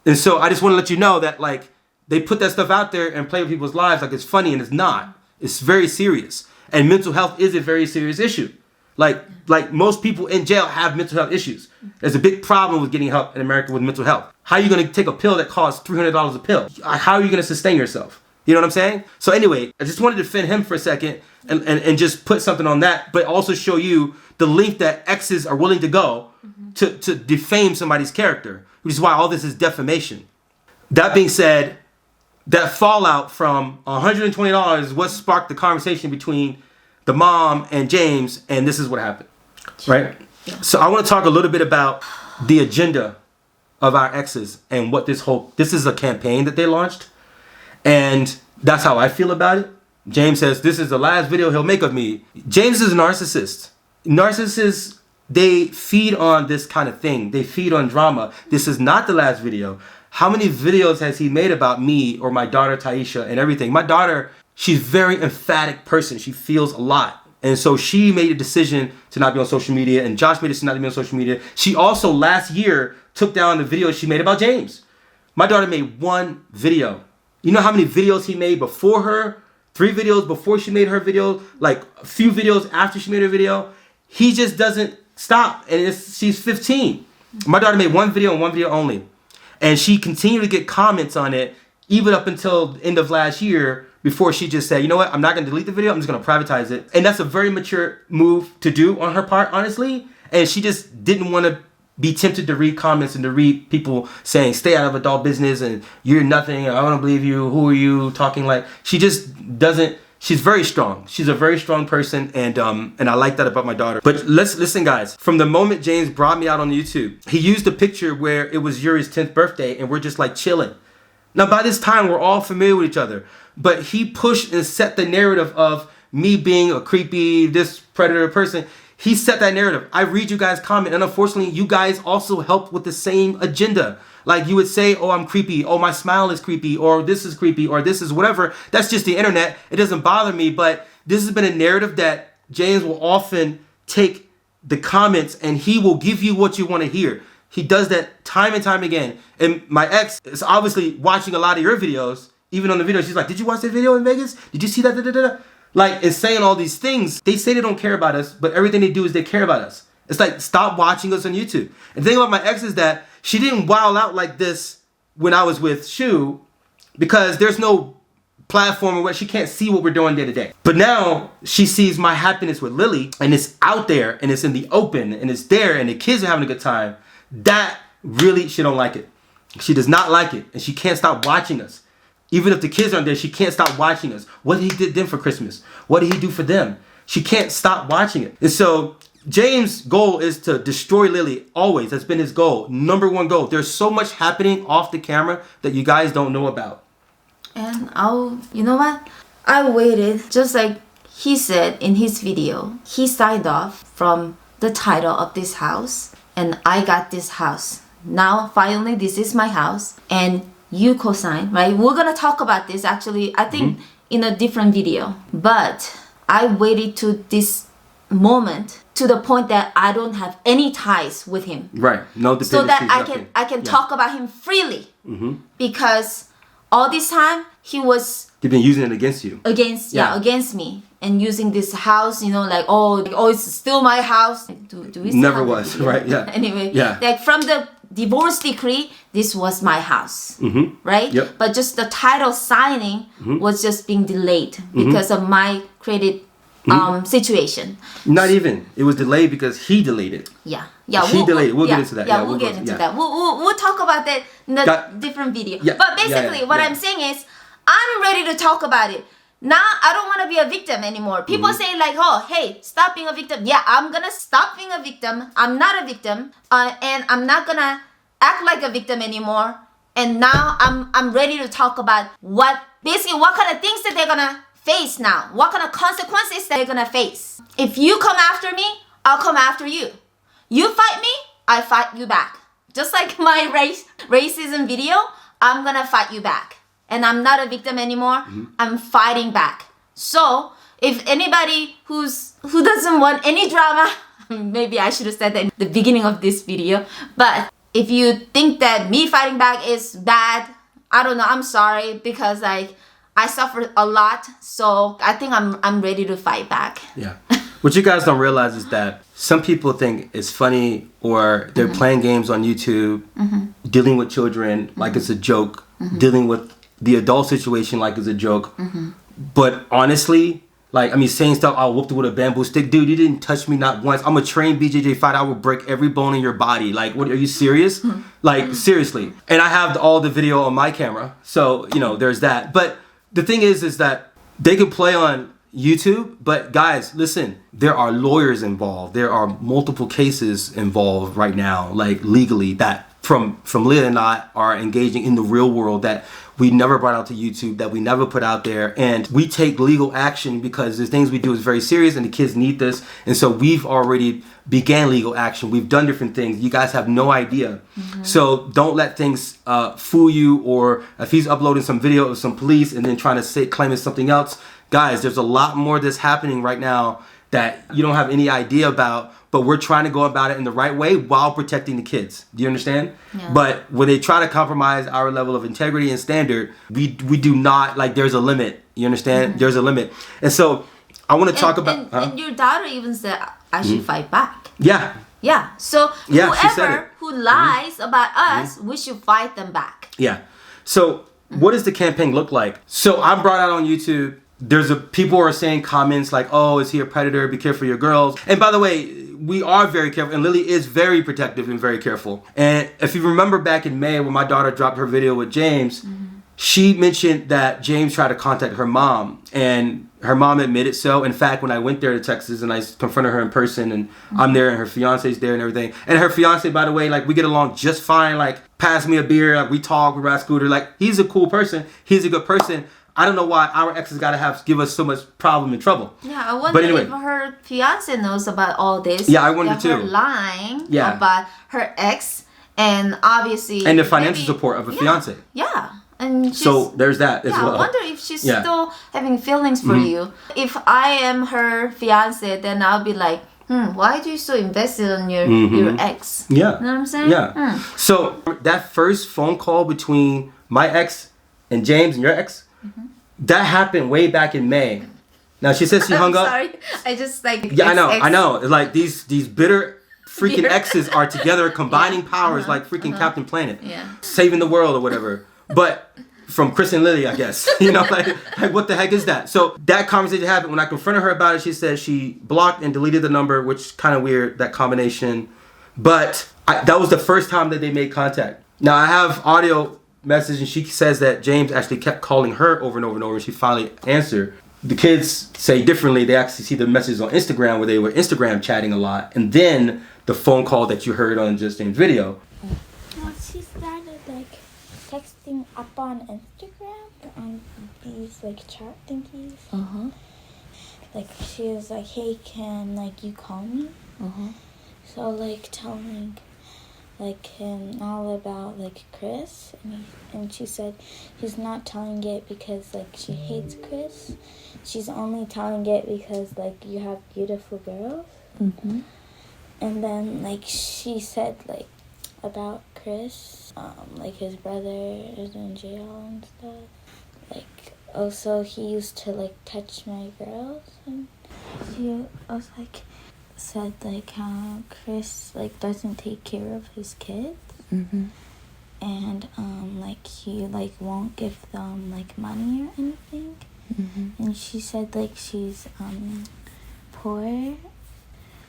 And so I just want to let you know that, like, they put that stuff out there and play with people's lives like it's funny, and it's not. It's very serious. And mental health is a very serious issue. Like most people in jail have mental health issues. There's a big problem with getting help in America with mental health. How are you going to take a pill that costs $300 a pill? How are you going to sustain yourself? You know what I'm saying? So anyway, I just wanted to defend him for a second and just put something on that, but also show you the length that exes are willing to go to defame somebody's character, which is why all this is defamation. That being said, that fallout from $120 is what sparked the conversation between the mom and James, and this is what happened, right? So I want to talk a little bit about the agenda of our exes and what this is a campaign that they launched. And that's how I feel about it. James says, this is the last video he'll make of me. James is a narcissist. Narcissists, they feed on this kind of thing. They feed on drama. This is not the last video. How many videos has he made about me or my daughter Taisha and everything? My daughter, she's a very emphatic person. She feels a lot. And so she made a decision to not be on social media, and Josh made a decision not to be on social media. She also last year took down the video she made about James. My daughter made one video. You know how many videos he made before her? 3 videos before she made her video, like a few videos after she made her video. He just doesn't stop, and she's 15. My daughter made one video and one video only. And she continued to get comments on it even up until the end of last year before she just said, you know what, I'm not going to delete the video, I'm just going to privatize it. And that's a very mature move to do on her part, honestly. And she just didn't want to be tempted to read comments and to read people saying, stay out of adult business and you're nothing, I don't believe you, who are you, talking like, she just doesn't, she's very strong. She's a very strong person, and I like that about my daughter. But listen guys, from the moment James brought me out on YouTube, he used a picture where it was Yuri's 10th birthday and we're just like chilling. Now by this time we're all familiar with each other, but he pushed and set the narrative of me being a creepy, this predator person. He set that narrative. I read you guys' comment, and unfortunately, you guys also helped with the same agenda. Like you would say, oh, I'm creepy. Oh, my smile is creepy. Or this is creepy. Or this is whatever. That's just the internet. It doesn't bother me. But this has been a narrative that James will often take the comments and he will give you what you want to hear. He does that time and time again. And my ex is obviously watching a lot of your videos. Even on the video, she's like, did you watch that video in Vegas? Did you see that? Da, da, da, da? Like, it's saying all these things. They say they don't care about us, but everything they do is they care about us. It's like, stop watching us on YouTube. And the thing about my ex is that she didn't wild out like this when I was with Shu, because there's no platform where she can't see what we're doing day to day. But now she sees my happiness with Lily, and it's out there, and it's in the open, and it's there, and the kids are having a good time. That really, she don't like it. She does not like it, and she can't stop watching us. Even if the kids aren't there, she can't stop watching us. What did he did them for Christmas? What did he do for them? She can't stop watching it. And so James' goal is to destroy Lily. Always. That's been his goal. Number one goal. There's so much happening off the camera that you guys don't know about. And you know what? I waited, just like he said in his video. He signed off from the title of this house, and I got this house. Now, finally, this is my house, and you co-sign, right? We're gonna talk about this actually, I think, in a different video. But I waited to this moment to the point that I don't have any ties with him. Right. No dependencies. So that I can talk about him freely. Because all this time they've been using it against you. Against me, and using this house, like oh, it's still my house. Do we still Never have was, that? right? Yeah. Anyway, yeah. Like from the divorce decree, this was my house, right? Yep. But just the title signing was just being delayed because of my credit situation. Not even. It was delayed because he delayed it. Yeah. He delayed it. We'll get into that. Yeah, we'll get into that. We'll talk about that in a different video. Yeah. But basically, what I'm saying is, I'm ready to talk about it. Now, I don't want to be a victim anymore. People say like, oh, hey, stop being a victim. Yeah, I'm going to stop being a victim. I'm not a victim. And I'm not going to act like a victim anymore. And now I'm ready to talk about what kind of things that they're going to face now. What kind of consequences they're going to face. If you come after me, I'll come after you. You fight me, I fight you back. Just like my racism video, I'm going to fight you back. And I'm not a victim anymore. I'm fighting back. So if anybody who doesn't want any drama, maybe I should have said that in the beginning of this video. But if you think that me fighting back is bad, I don't know. I'm sorry, because I suffered a lot. So I think I'm ready to fight back. Yeah. What you guys don't realize is that some people think it's funny, or they're playing games on YouTube, dealing with children like it's a joke, dealing with the adult situation like it's a joke. But honestly, saying stuff, I'll whoop you with a bamboo stick. Dude, you didn't touch me not once. I'm a trained BJJ fighter. I will break every bone in your body. Like, what, are you serious? Seriously. And I have all the video on my camera. So, there's that. But the thing is that they can play on, YouTube, but guys, listen, there are lawyers involved. There are multiple cases involved right now, like legally, that from Leah and I are engaging in the real world that we never brought out to YouTube, that we never put out there. And we take legal action because the things we do is very serious and the kids need this. And so we've already began legal action. We've done different things. You guys have no idea. So don't let things fool you, or if he's uploading some video of some police and then trying to claim it's something else. Guys, there's a lot more that's happening right now that you don't have any idea about, but we're trying to go about it in the right way while protecting the kids. Do you understand? Yeah. But when they try to compromise our level of integrity and standard, we do not, like, there's a limit. You understand? There's a limit. And so I want to talk about... And your daughter even said, I should fight back. Yeah. Yeah. So Yeah, she said whoever it. who lies about us, we should fight them back. Yeah. So what does the campaign look like? So I'm brought out on YouTube. People are saying comments like, oh, is he a predator? Be careful of your girls. And by the way, we are very careful, and Lily is very protective and very careful. And if you remember back in May when my daughter dropped her video with James, she mentioned that James tried to contact her mom, and her mom admitted so. In fact, when I went there to Texas and I confronted her in person, and I'm there and her fiance's there and everything. And her fiance, by the way, like, we get along just fine. Like, pass me a beer, like, we talk, we ride scooter. Like, he's a cool person. He's a good person. I don't know why our exes gotta give us so much problem and trouble. Yeah, I wonder But anyway. if her fiance knows about all this. Yeah, I wonder that too. Her lying Yeah. about her ex, and obviously... And the financial support of a fiance. Yeah. And she's, So there's that as well. I wonder if she's Yeah. still having feelings for you. If I am her fiance, then I'll be like, why do you so invested on your ex? Yeah. You know what I'm saying? Yeah. So that first phone call between my ex and James and your ex, that happened way back in May. Now she says she hung up. Sorry, I just like... Yeah, ex. I know. It's like these bitter freaking Bitter. exes are together combining powers like freaking Captain Planet. Yeah. Saving the world or whatever. But from Chris and Lily, I guess. You know, like what the heck is that? So that conversation happened. When I confronted her about it, she said she blocked and deleted the number, which kind of weird, that combination. But that was the first time that they made contact. Now I have audio message, and she says that James actually kept calling her over and over and over, and she finally answered. The kids say differently. They actually see the messages on Instagram where they were Instagram chatting a lot, and then the phone call that you heard on Just James' video. Well, she started like texting up on Instagram on these like chat thingies. Like she was like, "Hey, can like you call me?" So like telling like him all about like Chris, and she said she's not telling it because like she hates Chris. She's only telling it because like you have beautiful girls. And then like she said like about Chris, like his brother is in jail and stuff. Like also he used to like touch my girls, and she was like said like how Chris like doesn't take care of his kids, and like he like won't give them like money or anything, and she said like she's poor.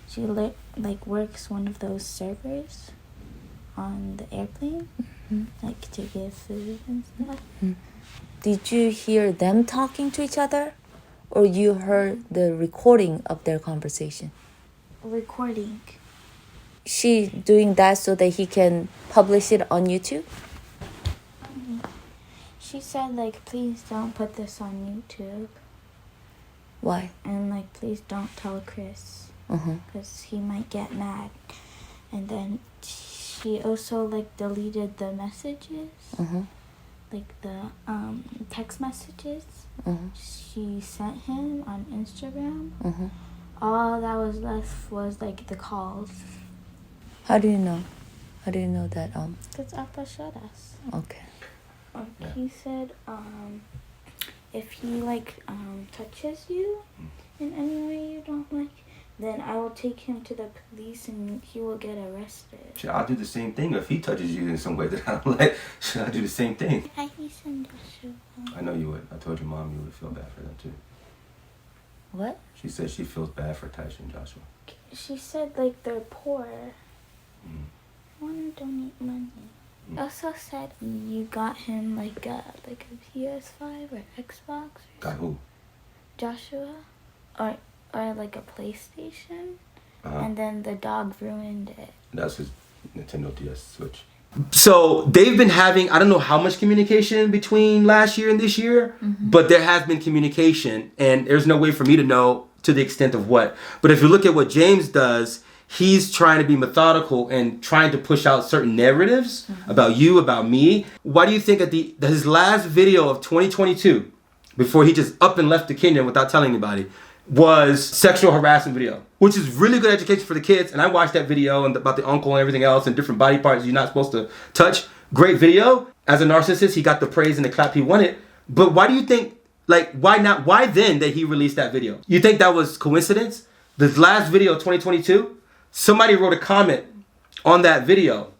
She like works one of those servers on the airplane, like to give food and stuff. Did you hear them talking to each other, or you heard the recording of their conversation? Recording. She doing that so that he can publish it on YouTube? She said like please don't put this on YouTube, Why? and like please don't tell Chris because he might get mad. And then she also like deleted the messages, like the text messages she sent him on Instagram. All that was left was like the calls. How do you know? How do you know that? Because Appa showed us. Okay. He said if he like touches you in any way you don't like, then I will take him to the police and he will get arrested. I'll do the same thing if he touches you in some way that I don't like. I'll do the same thing. I listen to Joshua. I know you would. I told your mom you would feel bad for them too. What? She said she feels bad for Taisha and Joshua. She said like they're poor. Want to donate money. Also said you got him like a PS5 or Xbox. Got who? Joshua. or like a PlayStation, and then the dog ruined it. That's his Nintendo DS Switch. So they've been having, I don't know how much communication between last year and this year, but there has been communication, and there's no way for me to know to the extent of what. But if you look at what James does, he's trying to be methodical and trying to push out certain narratives about you, about me. Why do you think at his last video of 2022, before he just up and left the kingdom without telling anybody, was sexual harassment video, which is really good education for the kids. And I watched that video and about the uncle and everything else and different body parts you're not supposed to touch. Great video. As a narcissist, he got the praise and the clap he wanted. But why do you think, like, why then that he released that video? You think that was coincidence? The last video, 2022, somebody wrote a comment on that video,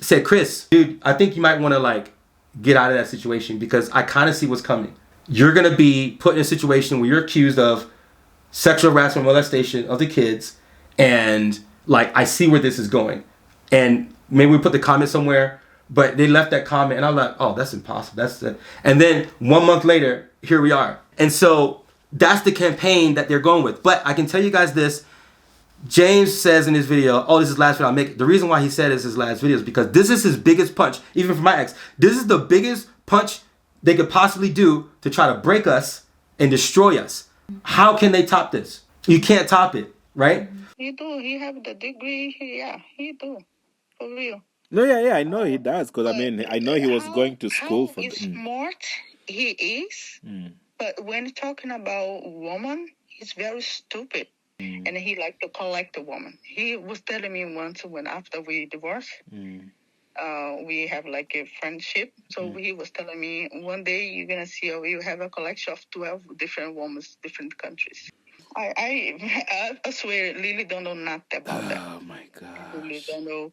said, Chris, dude, I think you might want to like get out of that situation because I kind of see what's coming. You're going to be put in a situation where you're accused of sexual harassment, molestation of the kids, and like I see where this is going. And maybe we put the comment somewhere, but they left that comment and I'm like, oh, that's impossible. That's it. And then 1 month later, here we are. And so that's the campaign that they're going with. But I can tell you guys this. James says in his video, oh, this is the last video I'll make. The reason why he said it's his last video is because this is his biggest punch, even for my ex. This is the biggest punch they could possibly do to try to break us and destroy us. How can they top this? You can't top it, right? He do. He have the degree. Yeah, he do. For real. No, yeah, I know he does. Because, I mean, I know he was going to school for... How smart he is. But when talking about woman, he's very stupid. And he like to collect a woman. He was telling me once when after we divorced, we have like a friendship. So he was telling me one day you're gonna see you have a collection of 12 different women, different countries. I swear, Lily don't know nothing about that. Oh my God. Lily don't know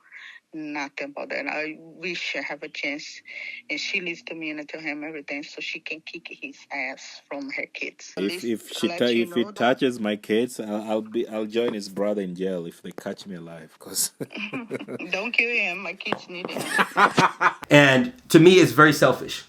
nothing about that. I wish I have a chance, and she listens to me and I tell him everything, so she can kick his ass from her kids. If he touches my kids, I'll join his brother in jail if they catch me alive. Cause don't kill him. My kids need him. And to me, it's very selfish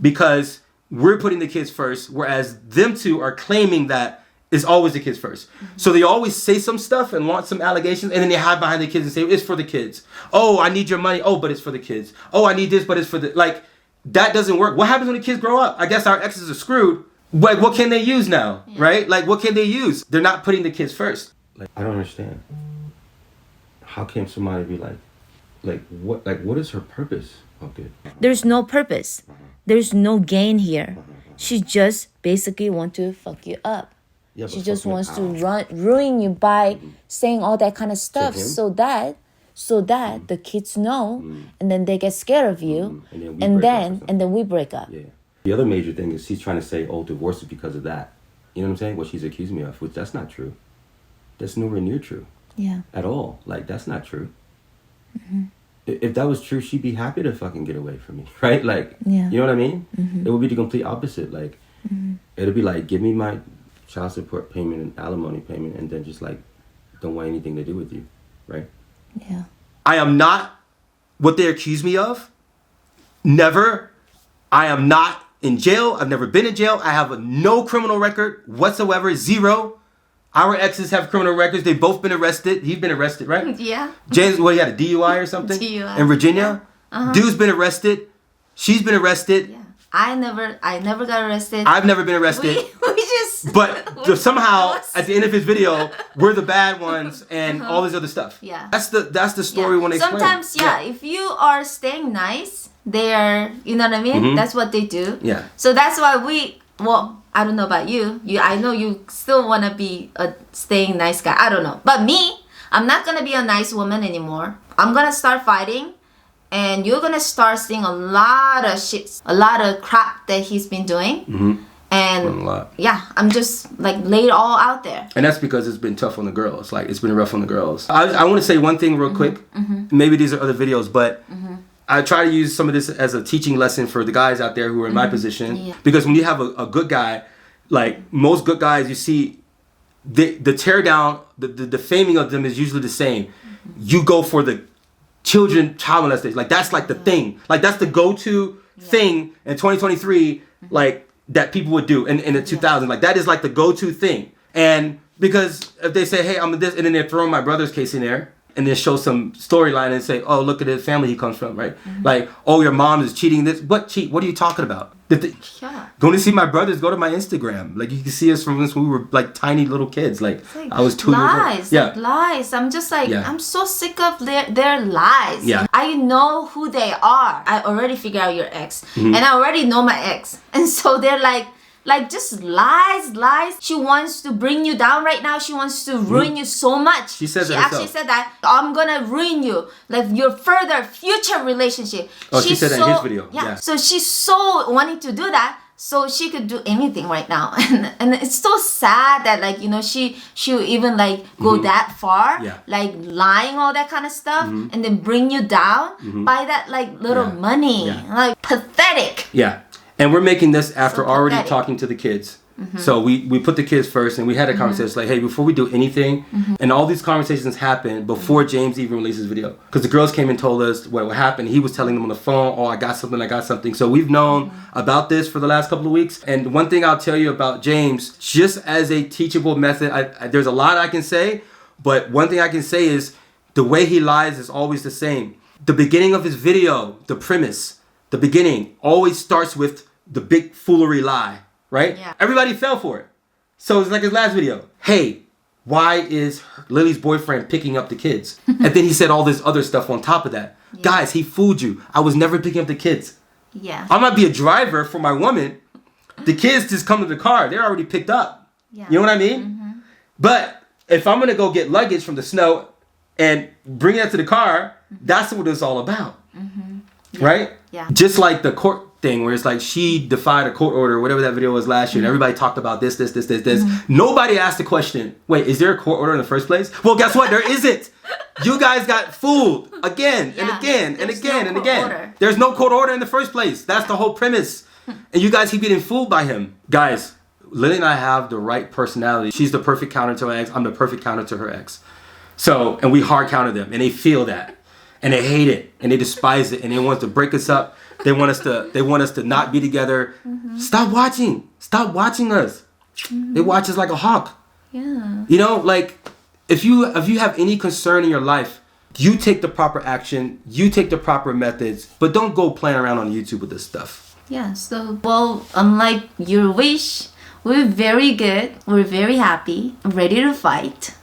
because we're putting the kids first, whereas them two are claiming that it's always the kids first. So they always say some stuff and launch some allegations, and then they hide behind the kids and say, it's for the kids. Oh, I need your money. Oh, but it's for the kids. Oh, I need this, but it's for the... Like, that doesn't work. What happens when the kids grow up? I guess our exes are screwed. Like, what can they use now, right? Like, what can they use? They're not putting the kids first. Like, I don't understand. How can somebody be what is her purpose? Okay. There's no purpose. There's no gain here. She just basically wants to fuck you up. Yeah, she just wants to ruin you by saying all that kind of stuff so that the kids know and then they get scared of you and then we break up. Yeah. The other major thing is she's trying to say, oh, divorce is because of that. You know what I'm saying? What she's accusing me of, which that's not true. That's nowhere near true. Yeah. At all. Like, that's not true. If that was true, she'd be happy to fucking get away from me, right? Like, you know what I mean? It would be the complete opposite. Like, it'd be like, give me my child support payment and alimony payment, and then just like don't want anything to do with you, right? Yeah. I am not what they accuse me of. Never. I am not in jail. I've never been in jail. I have no criminal record whatsoever. Zero. Our exes have criminal records. They've both been arrested. He's been arrested, right? Yeah. James, he had a DUI or something? DUI. In Virginia? Yeah. Dude's been arrested. She's been arrested. Yeah. I never got arrested. I've never been arrested. We just... But somehow, at the end of his video, we're the bad ones and all this other stuff. Yeah. That's the story when they explain. Sometimes, if you are staying nice, they are, you know what I mean? That's what they do. Yeah. So that's why I don't know about you. I know you still want to be a staying nice guy. I don't know. But me, I'm not going to be a nice woman anymore. I'm going to start fighting. And you're going to start seeing a lot of shit, a lot of crap that he's been doing. And I'm just like laid all out there. And that's because it's been tough on the girls. Like, it's been rough on the girls. I want to say one thing real quick. Maybe these are other videos, but I try to use some of this as a teaching lesson for the guys out there who are in my position. Yeah. Because when you have a good guy, like most good guys, you see the tear down, the defaming of them is usually the same. You go for the child molestation. Like, that's like the thing. Like, that's the go-to thing in 2023, like, that people would do in the 2000s. Like, that is like the go-to thing. And because if they say, hey, I'm this, and then they're throwing my brother's case in there, and then show some storyline and say, oh, look at the family he comes from, right? Like, oh, your mom is cheating this. What cheat? What are you talking about? Yeah. Going to see my brothers, go to my Instagram. Like, you can see us from when we were like tiny little kids. Like I was 2 years old. Lies, like lies. I'm just like, I'm so sick of their lies. Yeah. I know who they are. I already figured out your ex. And I already know my ex. And so they're like just lies. She wants to bring you down right now. She wants to ruin you so much. She says it actually herself. said that I'm gonna ruin you, like your further future relationship. Oh, she said that in his video. Yeah. Yeah. So she's so wanting to do that. So she could do anything right now, and it's so sad that like she'll even like go that far, like lying all that kind of stuff, and then bring you down by that like little money, like pathetic. Yeah. And we're making this after So already pathetic. talking to the kids. So we put the kids first, and we had a conversation like, hey, before we do anything, and all these conversations happened before James even released his video. Because the girls came and told us what happened. He was telling them on the phone, oh, I got something. So we've known about this for the last couple of weeks. And one thing I'll tell you about James, just as a teachable method, there's a lot I can say, but one thing I can say is the way he lies is always the same. The beginning of his video, the premise, the beginning always starts with the big foolery lie. Right? Yeah. Everybody fell for it. So it's like his last video. Hey, why is Lily's boyfriend picking up the kids? And then he said all this other stuff on top of that. Yeah. Guys, he fooled you. I was never picking up the kids. Yeah. I might be a driver for my woman. The kids just come to the car. They're already picked up. Yeah. You know what I mean? But if I'm going to go get luggage from the snow and bring it to the car, that's what it's all about. Yeah. Right? Yeah. Just like the court thing where it's like she defied a court order, whatever that video was last year, and everybody talked about this. Nobody asked the question, wait, is there a court order in the first place? Well, guess what? There isn't. You guys got fooled again and again and again and again. Order. There's no court order in the first place. That's the whole premise. And you guys keep getting fooled by him. Guys, Lily and I have the right personality. She's the perfect counter to my ex. I'm the perfect counter to her ex. So, and we hard counter them, and they feel that. And they hate it, and they despise it, and they want to break us up. They want us to not be together. Stop watching us. They watch us like a hawk. Yeah. You know, like if you have any concern in your life, you take the proper action, you take the proper methods, but don't go playing around on YouTube with this stuff. Yeah. So, well, unlike your wish, we're very good. We're very happy, ready to fight.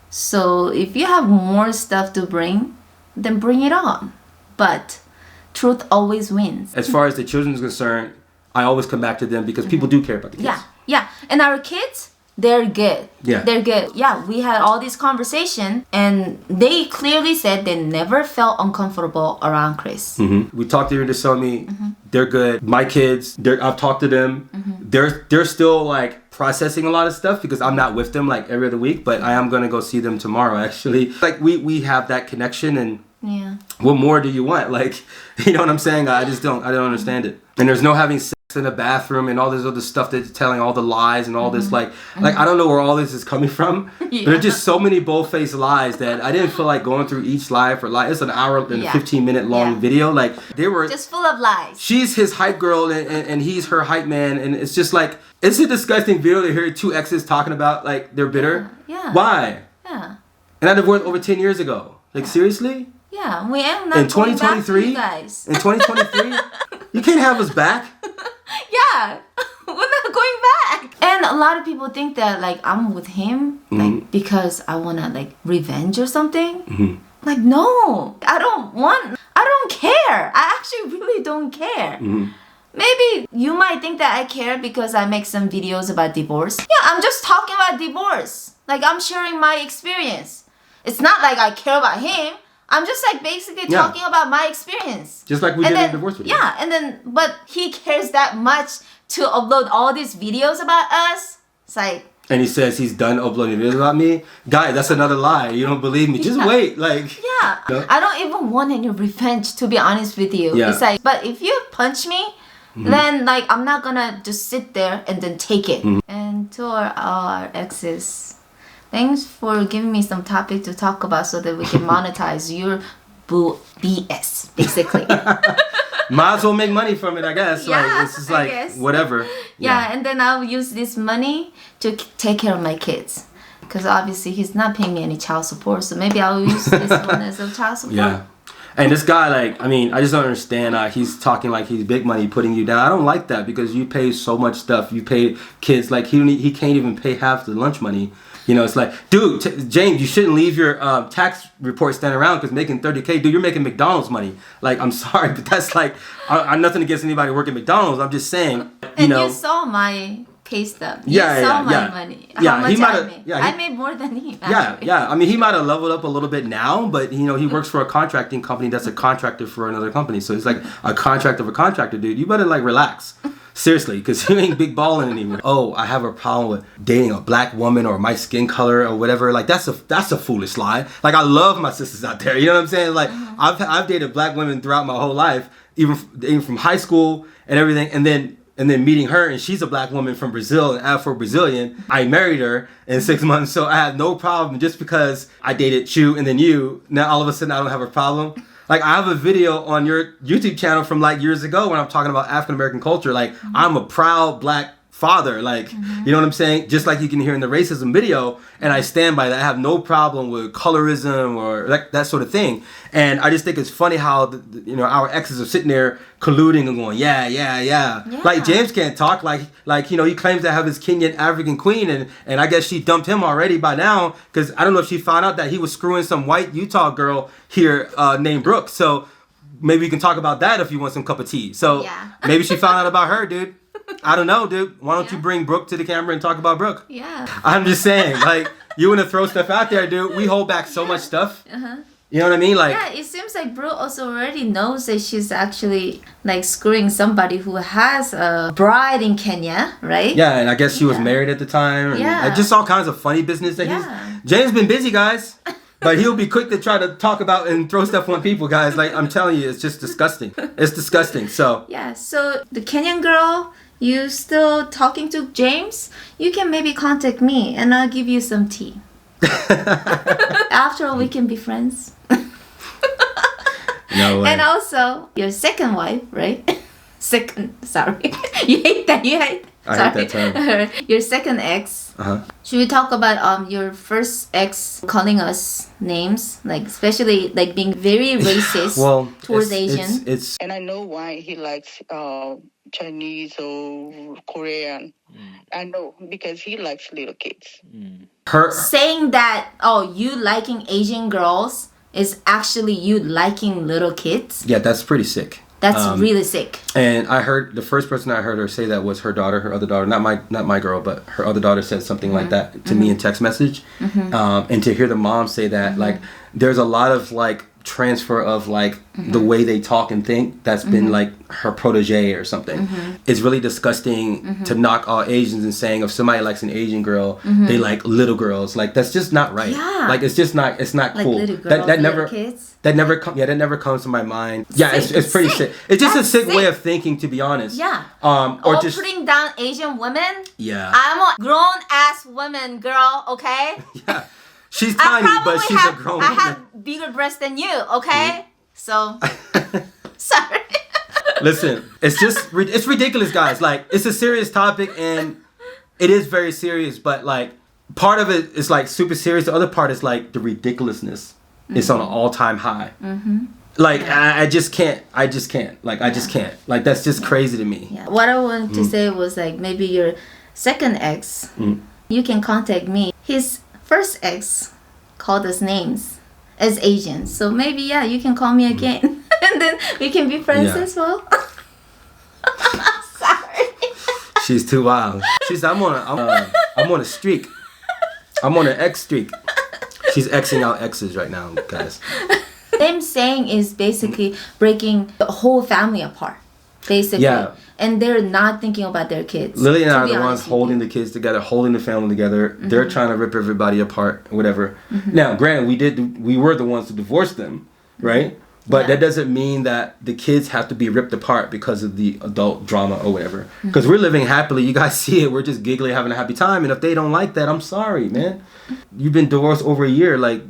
So if you have more stuff to bring, then bring it on. But truth always wins. As far as the children is concerned, I always come back to them because people do care about the kids. Yeah. And our kids, they're good. Yeah. They're good. Yeah, we had all this conversation, and they clearly said they never felt uncomfortable around Chris. We talked to her to show me they're good. My kids, I've talked to them. They're still like processing a lot of stuff because I'm not with them like every other week, but I am gonna go see them tomorrow actually. Like we have that connection, and yeah. What more do you want? Like, you know what I'm saying? I don't understand it. And there's no having sex in the bathroom and all this other stuff that's telling all the lies and all this like I don't know where all this is coming from. Yeah. There's just so many bold-faced lies that I didn't feel like going through each lie for like it's an hour and 15-minute long video. Like they were just full of lies. She's his hype girl and he's her hype man, and it's just like it's a disgusting video to hear two exes talking about like they're bitter. Yeah. Why? Yeah. And I divorced over 10 years ago. Like seriously? Yeah, we am not in going 2023, back to you guys. In 2023, you can't have us back. Yeah, we're not going back. And a lot of people think that like I'm with him like because I wanna like revenge or something. Like no, I don't care. I actually really don't care. Maybe you might think that I care because I make some videos about divorce. Yeah, I'm just talking about divorce. Like I'm sharing my experience. It's not like I care about him. I'm just like basically talking about my experience. Just like we did in the divorce video. Yeah, and then but he cares that much to upload all these videos about us. It's like and he says he's done uploading videos about me. Guy, that's another lie. You don't believe me. Just wait. Like I don't even want any revenge, to be honest with you. Yeah. It's like, but if you punch me, then like I'm not gonna just sit there and then take it. And to our exes, thanks for giving me some topic to talk about so that we can monetize your BS, basically. Might as well make money from it, I guess. Yeah, like it's just I like guess. whatever. Yeah, and then I'll use this money to take care of my kids. Because obviously he's not paying me any child support, so maybe I'll use this one as a child support. Yeah. And this guy, like, I mean, I just don't understand. He's talking like he's big money, putting you down. I don't like that because you pay so much stuff. You pay kids, like, he can't even pay half the lunch money. You know, it's like, dude, James, you shouldn't leave your tax report standing around because making $30K, dude, you're making McDonald's money. Like, I'm sorry, but that's like, I'm nothing against anybody working McDonald's. I'm just saying, you saw my pay stub. You saw my money. How much I made. I made more than him, actually. Yeah. I mean, he might have leveled up a little bit now, but, you know, he works for a contracting company that's a contractor for another company. So he's like a contractor of a contractor, dude. You better, like, relax. Seriously, because you ain't big balling anymore. Oh, I have a problem with dating a black woman or my skin color or whatever. Like, that's a foolish lie. Like, I love my sisters out there. You know what I'm saying? Like, I've dated black women throughout my whole life, even from high school and everything, and then meeting her, and she's a black woman from Brazil, an Afro-Brazilian. I married her in 6 months, so I had no problem just because I dated you and then you. Now all of a sudden I don't have a problem. Like, I have a video on your YouTube channel from like years ago when I'm talking about African American culture. Like, I'm a proud black father. Like, you know what I'm saying? Just like you can hear in the racism video, and I stand by that. I have no problem with colorism or that sort of thing. And I just think it's funny how you know, our exes are sitting there colluding and going, yeah. Like, James can't talk. Like you know, he claims to have his Kenyan African queen, and I guess she dumped him already by now, because I don't know if she found out that he was screwing some white Utah girl here named Brooke. So maybe we can talk about that if you want some cup of tea. So maybe she found out about her, dude. I don't know, dude. Why don't you bring Brooke to the camera and talk about Brooke? Yeah. I'm just saying, like, you want to throw stuff out there, dude. We hold back so much stuff. You know what I mean? Like, yeah, it seems like Brooke also already knows that she's actually like screwing somebody who has a bride in Kenya, right? Yeah, and I guess she was married at the time. And just all kinds of funny business that James been busy, guys. But he'll be quick to try to talk about and throw stuff on people, guys. Like, I'm telling you, it's just disgusting. It's disgusting. So yeah, so the Kenyan girl, you still talking to James? You can maybe contact me and I'll give you some tea. After all, we can be friends. No way. And also, your second wife, right? Sorry. You hate that. I hate that term. Your second ex. Should we talk about your first ex calling us names, like especially like being very racist towards Asian? And I know why he likes Chinese or Korean. I know, because he likes little kids. Saying that, oh, you liking Asian girls is actually you liking little kids. Yeah, that's pretty sick. That's really sick. And I heard the first person I heard her say that was her other daughter, not my girl, but her other daughter said something like that to me in text message. And to hear the mom say that, like, there's a lot of like transfer of like the way they talk and think that's been like her protege or something. It's really disgusting to knock all Asians and saying if somebody likes an Asian girl, they like little girls. Like, that's just not right. Like, it's just not, it's not like cool. Little girls, that never kids. That never comes to my mind. Yeah, it's pretty sick. It's just a sick way of thinking, to be honest. Yeah. Or just putting down Asian women. Yeah. I'm a grown ass woman, girl. Okay. Yeah. She's tiny, but she's a grown woman. I have bigger breasts than you. Okay. So. Sorry. Listen, it's ridiculous, guys. Like, it's a serious topic, and it is very serious. But like, part of it is like super serious. The other part is like the ridiculousness. It's on an all-time high. Like, I just can't. Like, I just can't. Like, that's just crazy to me. Yeah. What I wanted to say was like, maybe your second ex, you can contact me. His first ex called us names as Asians. So maybe, yeah, you can call me again. And then we can be friends as well. Sorry. She's too wild. I'm on a streak. I'm on an X streak. She's Xing out exes right now, guys. Them saying is basically breaking the whole family apart. Basically. Yeah. And they're not thinking about their kids. Lily and I are the ones holding the kids together, holding the family together. They're trying to rip everybody apart, whatever. Now, granted, we were the ones to divorce them, right? But that doesn't mean that the kids have to be ripped apart because of the adult drama or whatever. Because we're living happily. You guys see it. We're just giggling, having a happy time. And if they don't like that, I'm sorry, man. You've been divorced over a year. Like,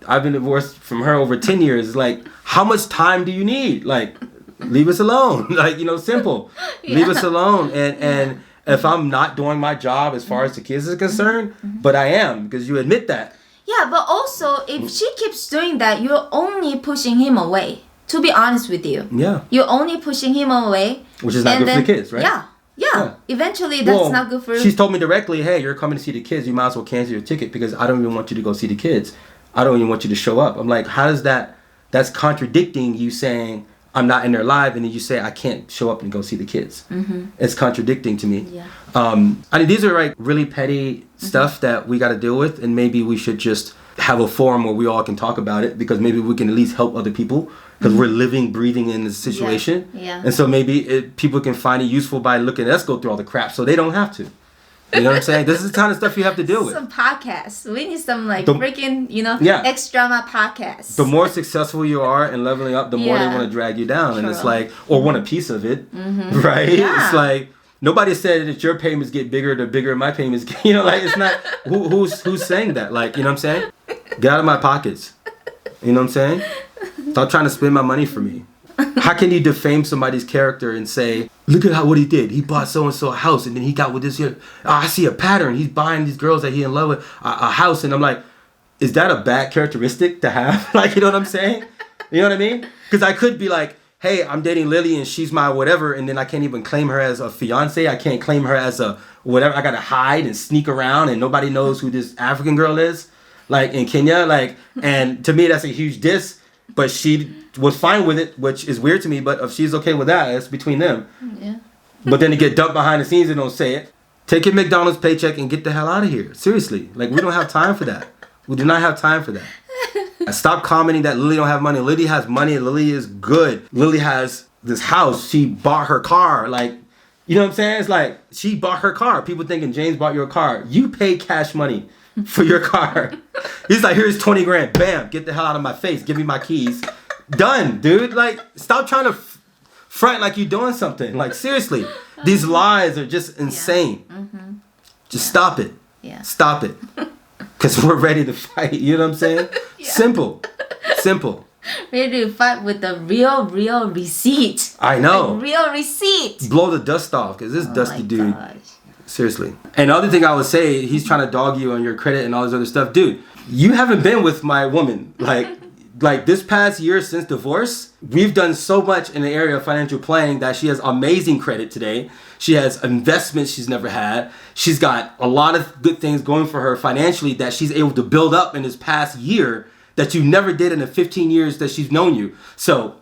I've been divorced from her over 10 years. Like, how much time do you need? Like, leave us alone. Like, you know, simple. Leave us alone. And if I'm not doing my job as far as the kids is concerned, but I am, because you admit that. Yeah, but also if she keeps doing that, you're only pushing him away. To be honest with you. Yeah. You're only pushing him away. Which is not good for the kids, right? Yeah. Eventually that's not good for... She's told me directly, hey, you're coming to see the kids. You might as well cancel your ticket because I don't even want you to go see the kids. I don't even want you to show up. I'm like, how does that... That's contradicting you saying, I'm not in their life, and then you say, I can't show up and go see the kids. It's contradicting to me. Yeah. I mean, these are like really petty stuff that we got to deal with, and maybe we should just have a forum where we all can talk about it, because maybe we can at least help other people, because we're living, breathing in this situation. Yeah. And so maybe people can find it useful by looking at us go through all the crap so they don't have to. You know what I'm saying? This is the kind of stuff you have to deal with. Some podcasts. We need some freaking, extra podcasts. The more successful you are in leveling up, the more they want to drag you down. True. And it's like, or want a piece of it, right? Yeah. It's like, nobody said that your payments get bigger, the bigger my payments get. You know, like, it's not, who's saying that? Like, you know what I'm saying? Get out of my pockets. You know what I'm saying? Stop trying to spend my money for me. How can you defame somebody's character and say, look at what he did. He bought so-and-so a house, and then he got with this here. Oh, I see a pattern. He's buying these girls that he in love with a house. And I'm like, is that a bad characteristic to have? Like, you know what I'm saying? You know what I mean? Because I could be like, hey, I'm dating Lily and she's my whatever, and then I can't even claim her as a fiance. I can't claim her as a whatever. I got to hide and sneak around, and nobody knows who this African girl is. Like, in Kenya. Like, and to me, that's a huge diss. But she was fine with it, which is weird to me. But if she's okay with that, it's between them. Yeah. But then to get dumped behind the scenes and don't say it. Take your McDonald's paycheck and get the hell out of here. Seriously. Like, we don't have time for that. We do not have time for that. Stop commenting that Lily don't have money. Lily has money. Lily is good. Lily has this house. She bought her car. Like, you know what I'm saying? It's like, she bought her car. People thinking James bought your car. You paid cash money for your car. He's like, here's 20 grand. Bam, get the hell out of my face. Give me my keys. Done, dude. Like, stop trying to front like you're doing something. Like, seriously, these lies are just insane. Just stop it. Yeah. Stop it. Because we're ready to fight. You know what I'm saying? Simple. Ready to fight with the real receipt. I know. Like, real receipt. Blow the dust off, because this dusty dude. Gosh. Seriously. And the other thing I would say, he's trying to dog you on your credit and all this other stuff. Dude, you haven't been with my woman. Like this past year since divorce, we've done so much in the area of financial planning that she has amazing credit today. She has investments she's never had. She's got a lot of good things going for her financially that she's able to build up in this past year that you never did in the 15 years that she's known you. So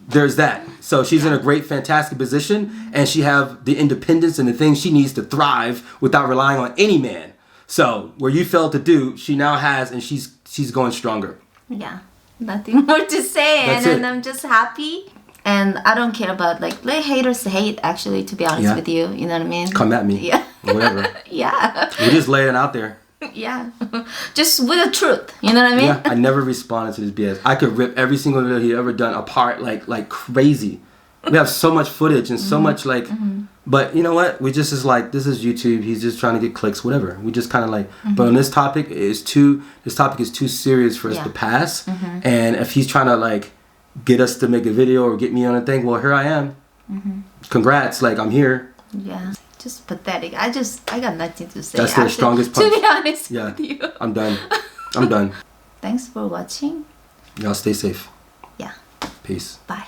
there's that. So she's in a great, fantastic position, and she have the independence and the things she needs to thrive without relying on any man. So where you failed to do, she now has, and she's going stronger. Yeah, nothing more to say. That's and it. I'm just happy. And I don't care about, like, let haters hate, actually, to be honest with you. You know what I mean? Come at me. Yeah. Whatever. Yeah. We just lay it out there. Yeah. Just with the truth. You know what I mean? Yeah. I never responded to this BS. I could rip every single video he ever done apart like crazy. We have so much footage and so much like, but you know what? We just is like, this is YouTube. He's just trying to get clicks, whatever. We just kind of like, but on this topic is too serious for us to pass. And if he's trying to like get us to make a video or get me on a thing, well, here I am. Congrats. Like, I'm here. Yeah. Just pathetic. I got nothing to say. That's their strongest punch. To be honest with you. I'm done. I'm done. Thanks for watching. Y'all stay safe. Yeah. Peace. Bye.